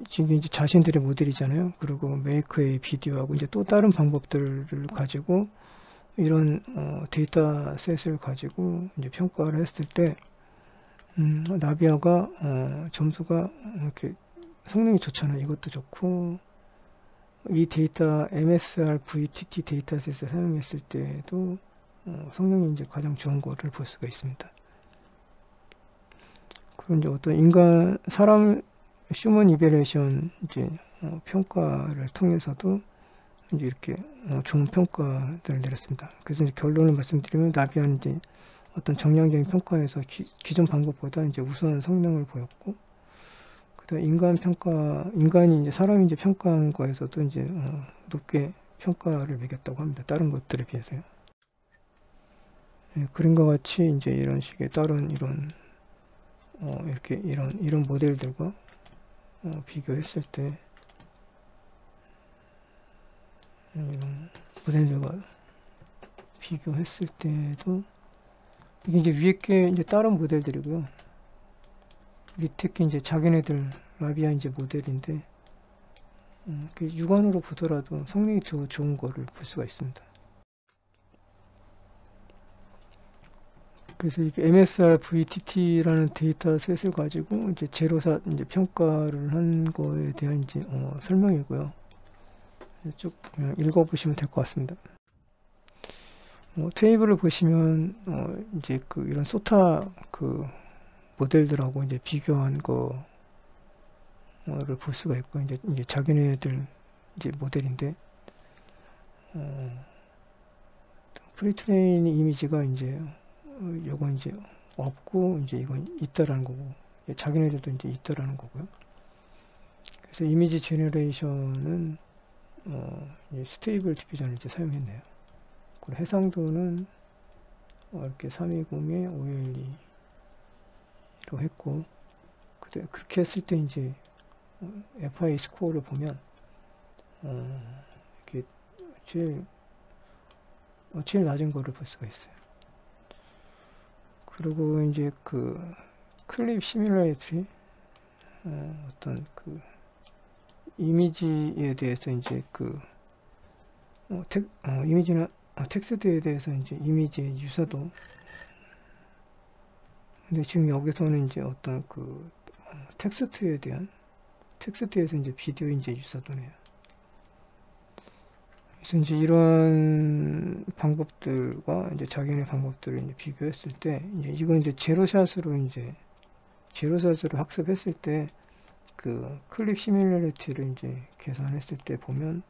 지금 이제 자신들의 모델이잖아요. 그리고 메이크의 비디오하고 이제 또 다른 방법들을 가지고 이런 데이터셋을 가지고 이제 평가를 했을 때 라비아가 점수가 이렇게 성능이 좋잖아요. 이것도 좋고, 이 데이터 MSR VTT 데이터셋을 사용했을 때도 성능이 이제 가장 좋은 거를 볼 수가 있습니다. 그리고 이제 어떤 사람 휴먼 이벨레이션 이제 평가를 통해서도 이제 이렇게 좋은 평가들을 내렸습니다. 그래서 이제 결론을 말씀드리면 나비아는 이제 어떤 정량적인 평가에서 기존 방법보다 이제 우수한 성능을 보였고, 그다음 인간이 이제 사람이 이제 평가한 거에서도 이제 높게 평가를 매겼다고 합니다. 다른 것들에 비해서요. 예, 그림과 같이 이제 이런 식의 다른 이런 이렇게 이런 모델들과 비교했을 때 이런 모델들과 비교했을 때도 이게 이제 위에 게 이제 다른 모델들이고요. 밑에 게 이제 자기네들 라비아 이제 모델인데 육안으로 보더라도 성능이 더 좋은 거를 볼 수가 있습니다. 그래서 이게 MSR VTT라는 데이터셋을 가지고 이제 제로사 이제 평가를 한 거에 대한 이제 설명이고요. 쭉 읽어보시면 될 것 같습니다. 테이블을 보시면 이제 이런 소타 모델들하고 이제 비교한 거를 볼 수가 있고, 이제 자기네들 이제 모델인데 프리트레인 이미지가 이제 요건 이제 없고 이제 이건 있다라는 거고, 자기네들도 이제 있다라는 거고요. 그래서 이미지 제너레이션은 스테이블 디퓨전을 이제 사용했네요. 그리고 해상도는 이렇게 320에 512로 했고, 그렇게 했을 때 이제 FI 스코어를 보면 이렇게 제일 낮은 거를 볼 수가 있어요. 그리고 이제 클립 시뮬레이터리 어떤 이미지에 대해서 이제 이미지나 텍스트에 대해서 이제 이미지의 유사도. 근데 지금 여기서는 이제 어떤 텍스트에서 이제 비디오 이제 유사도네요. 그래서 이제 이런 방법들과 이제 자기네 방법들을 이제 비교했을 때, 이제 이건 이제 제로샷으로 학습했을 때 클립 시뮬러리티를 이제 계산했을 때 보면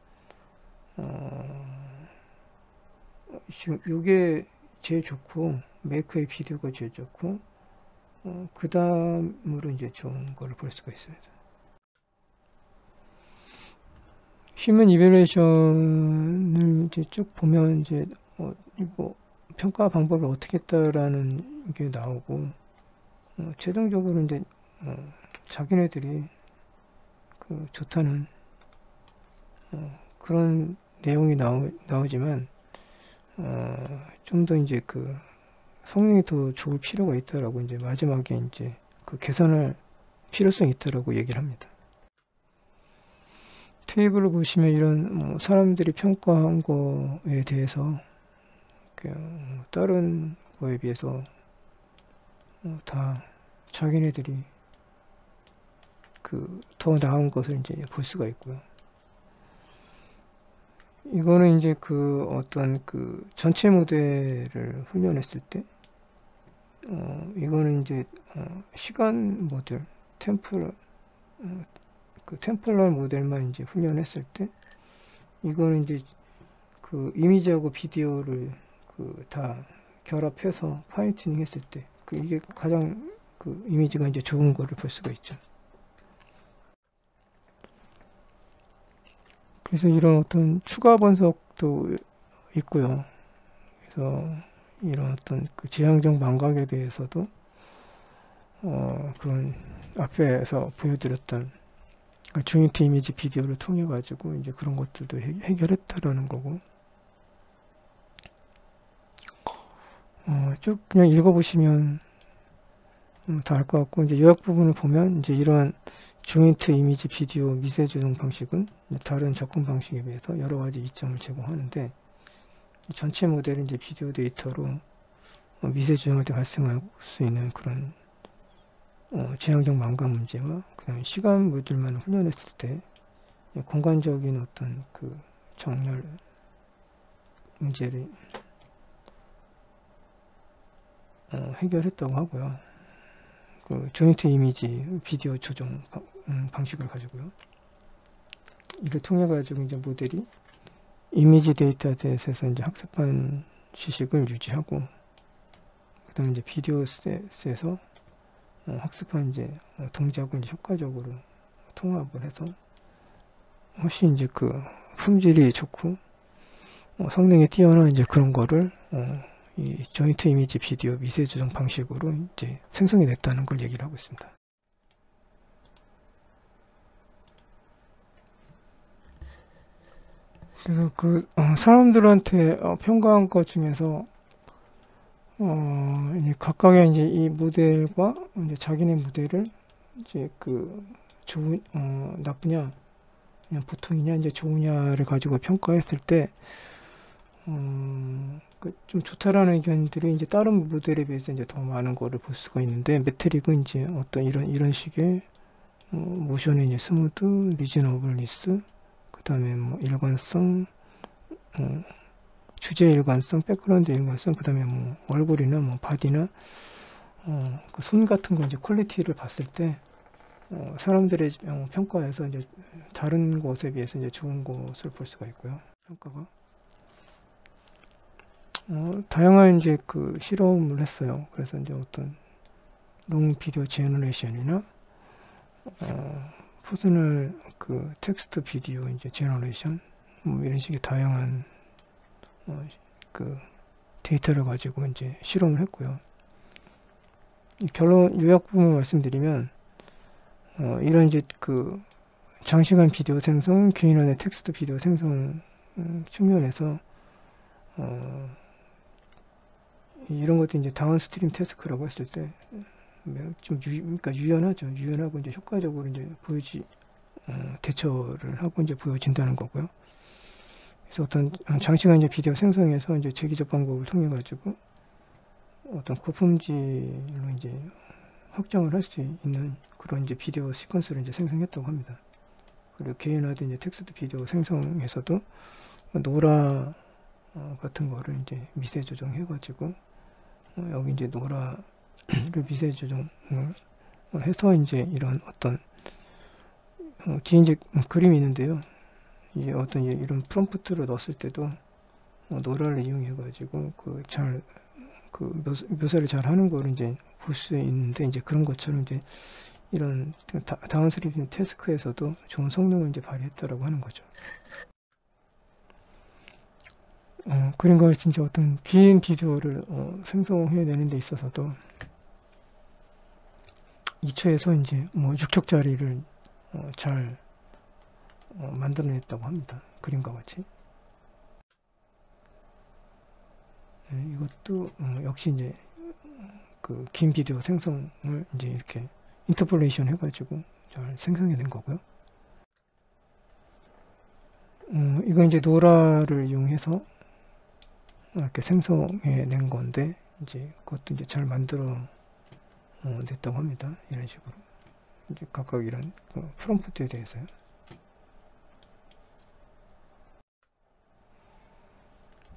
지금 요게 제일 좋고, 메이크의 비디오가 제일 좋고, 그 다음으로 이제 좋은 거를 볼 수가 있습니다. 휴먼 이밸루에이션을 이제 쭉 보면 이제 뭐 평가 방법을 어떻게 했다라는 게 나오고, 최종적으로 이제 자기네들이 좋다는 그런 내용이 나오지만 좀 더 이제 성능이 더 좋을 필요가 있다라고 이제 마지막에 이제 개선할 필요성이 있다라고 얘기를 합니다. 테이블을 보시면 이런 사람들이 평가한 거에 대해서 다른 거에 비해서 다 자기네들이 더 나은 것을 이제 볼 수가 있고요. 이거는 이제 어떤 전체 모델을 훈련했을 때, 이거는 이제 시간 모델, 템플러 모델만 이제 훈련했을 때, 이거는 이제 이미지하고 비디오를 다 결합해서 파인 튜닝 했을 때, 이게 가장 이미지가 이제 좋은 거를 볼 수가 있죠. 그래서 이런 어떤 추가 분석도 있고요. 그래서 이런 어떤 지향적 망각에 대해서도 그런 앞에서 보여드렸던 중위트 이미지 비디오를 통해 가지고 이제 그런 것들도 해결했다라는 거고, 쭉 그냥 읽어보시면 다 알 것 같고, 이제 요약 부분을 보면 이제 이러한 조인트 이미지 비디오 미세 조정 방식은 다른 접근 방식에 비해서 여러 가지 이점을 제공하는데, 전체 모델은 이제 비디오 데이터로 미세 조정할 때 발생할 수 있는 그런 제한적 망각 문제와 그다음에 시간 모듈만 훈련했을 때 공간적인 어떤 정렬 문제를 해결했다고 하고요. 조인트 이미지 비디오 조정 방식을 가지고요. 이를 통해 가지고 이제 모델이 이미지 데이터셋에서 이제 학습한 지식을 유지하고, 그다음에 이제 비디오 셋에서 학습한 이제 동작을 이제 효과적으로 통합을 해서 훨씬 이제 그 품질이 좋고 성능이 뛰어난 이제 그런 거를 이 조인트 이미지 비디오 미세 조정 방식으로 이제 생성해 냈다는 걸 얘기를 하고 있습니다. 그래서 그 사람들한테 평가한 것 중에서 이제 각각의 이제 이 모델과 이제 자기네 모델을 이제 그 좋은 나쁘냐 그냥 보통이냐 이제 좋으냐를 가지고 평가했을 때 그 좀 좋다라는 의견들이 이제 다른 모델에 비해서 이제 더 많은 거를 볼 수가 있는데, 매트릭은 이제 어떤 이런 식의 모션의 이제 스무드, 리즈너블리스, 그 다음에 뭐 일관성, 주제 일관성, 백그라운드 일관성, 그 다음에 뭐 얼굴이나 뭐 바디나 그 손 같은 거 이제 퀄리티를 봤을 때 사람들의 평가에서 이제 다른 것에 비해서 이제 좋은 것을 볼 수가 있고요. 평가가 다양한 이제 그 실험을 했어요. 그래서 이제 어떤 롱 비디오 제너레이션이나 퍼스널 그 텍스트 비디오 이제 제너레이션 뭐 이런 식의 다양한 그 데이터를 가지고 이제 실험을 했고요. 결론 요약 부분 말씀드리면 이런 이제 그 장시간 비디오 생성, 개인원의 텍스트 비디오 생성 측면에서 이런 것도 이제 다운스트림 태스크라고 했을 때 좀 그러니까 유연하죠. 유연하고 이제 효과적으로 이제 대처를 하고 이제 보여진다는 거고요. 그래서 어떤 장시간 이제 비디오 생성에서 이제 재기적 방법을 통해 가지고 어떤 고품질로 이제 확장을 할 수 있는 그런 이제 비디오 시퀀스를 이제 생성했다고 합니다. 그리고 개인화된 이제 텍스트 비디오 생성에서도 노라 같은 거를 이제 미세 조정해 가지고 여기 이제 노라를 미세 조정을 해서 이제 이런 어떤 뒤에 이제 그림이 있는데요. 이제 어떤 이런 프롬프트를 넣었을 때도 노라를 이용해 가지고 묘사를 잘 하는 거를 이제 볼 수 있는데, 이제 그런 것처럼 이제 이런 다운스트림 태스크에서도 좋은 성능을 이제 발휘했다라고 하는 거죠. 그런 걸 진짜 어떤 긴 비디오를 생성해내는 데 있어서도 2초에서 이제 뭐 6초짜리를 잘 만들어냈다고 합니다. 그림과 같이. 이것도 역시 이제 그 긴 비디오 생성을 이제 이렇게 인터폴레이션 해가지고 잘 생성해낸 거고요. 이건 이제 노라를 이용해서 이렇게 생성해낸 건데, 이제 그것도 이제 잘 만들어 냈다고 합니다. 이런 식으로 이제 각각 이런 프롬프트에 대해서요.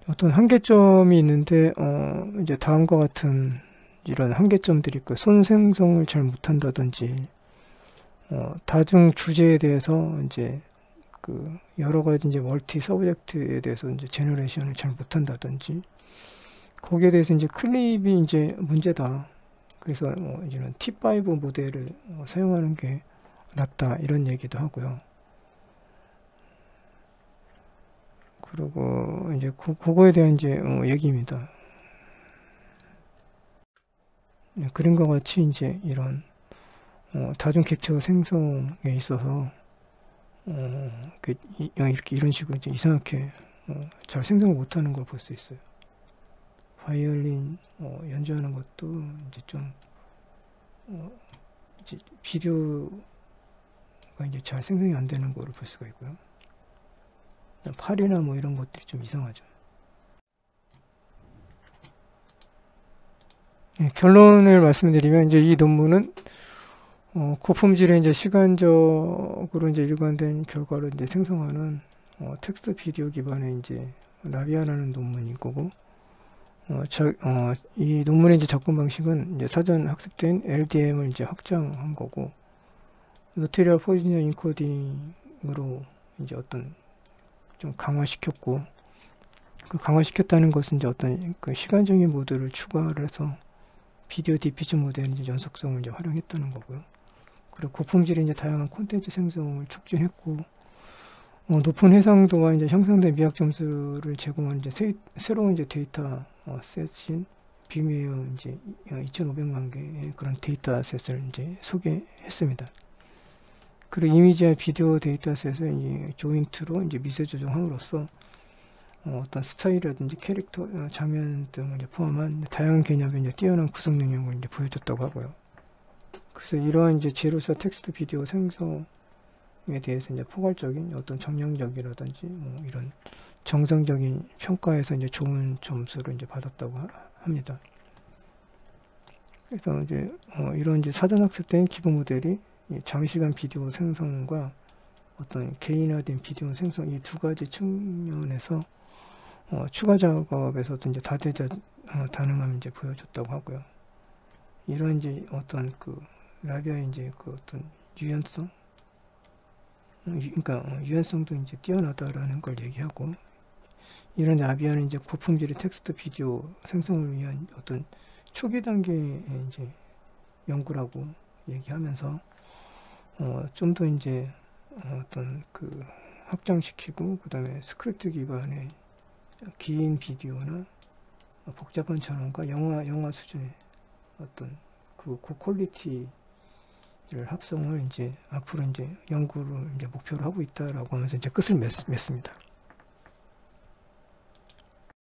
어떤 한계점이 있는데 이제 다음과 같은 이런 한계점들이 있고, 손 생성을 잘 못한다든지 다중 주제에 대해서 이제 그 여러 가지 이제 멀티 서브젝트에 대해서 이제 제너레이션을 잘 못한다든지, 거기에 대해서 이제 클립이 이제 문제다. 그래서 이제는 T5 모델을 사용하는 게 낫다, 이런 얘기도 하고요. 그리고 이제 그거에 대한 이제 얘기입니다. 그림과 같이 이제 이런 다중 캡처 생성에 있어서 이렇게 이런 식으로 이제 이상하게 잘 생성을 못하는 걸 볼 수 있어요. 바이올린 연주하는 것도 이제 좀 이제 비디오가 이제 잘 생성이 안 되는 거를 볼 수가 있고요. 팔이나 뭐 이런 것들이 좀 이상하죠. 결론을 말씀드리면, 이제 이 논문은 고품질의 이제 시간적으로 이제 일관된 결과를 이제 생성하는 텍스트 비디오 기반의 이제 라비아라는 논문인 거고, 이 논문의 이제 접근 방식은 이제 사전 학습된 LDM을 이제 확장한 거고, 노트리얼 포지션 인코딩으로 이제 어떤 좀 강화시켰고, 그 강화시켰다는 것은 이제 어떤 그 시간적인 모드를 추가를 해서 비디오 디퓨전 모델의 이제 연속성을 이제 활용했다는 거고요. 그리고 고품질의 이제 다양한 콘텐츠 생성을 촉진했고, 높은 해상도와 이제 형성된 미학 점수를 제공하는 이제 새로운 이제 데이터 셋인 빔웨어 이제 2,500만 개의 그런 데이터셋을 이제 소개했습니다. 그리고 이미지와 비디오 데이터셋을 이제 조인트로 이제 미세 조정함으로써 어떤 스타일이라든지 캐릭터, 장면 등을 이제 포함한 다양한 개념의 이제 뛰어난 구성 능력을 이제 보여줬다고 하고요. 그래서 이러한 이제 제로사 텍스트 비디오 생성에 대해서 이제 포괄적인 어떤 정량적이라든지 뭐 이런 정상적인 평가에서 이제 좋은 점수를 이제 받았다고 합니다. 그래서 이제 이런 이제 사전학습된 기본 모델이 장시간 비디오 생성과 어떤 개인화된 비디오 생성 이 두 가지 측면에서 추가 작업에서도 이제 다능함을 이제 보여줬다고 하고요. 이런 이제 어떤 그 라비아의 이제 그 어떤 유연성, 그러니까 유연성도 이제 뛰어나다라는 걸 얘기하고, 이런 라비아는 이제 고품질의 텍스트 비디오 생성을 위한 어떤 초기 단계의 이제 연구라고 얘기하면서 좀 더 이제 어떤 그 확장시키고, 그 다음에 스크립트 기반의 긴 비디오나 복잡한 전원과 영화 수준의 어떤 그 고퀄리티를 합성을 이제 앞으로 이제 연구를 이제 목표로 하고 있다라고 하면서 이제 끝을 맺습니다.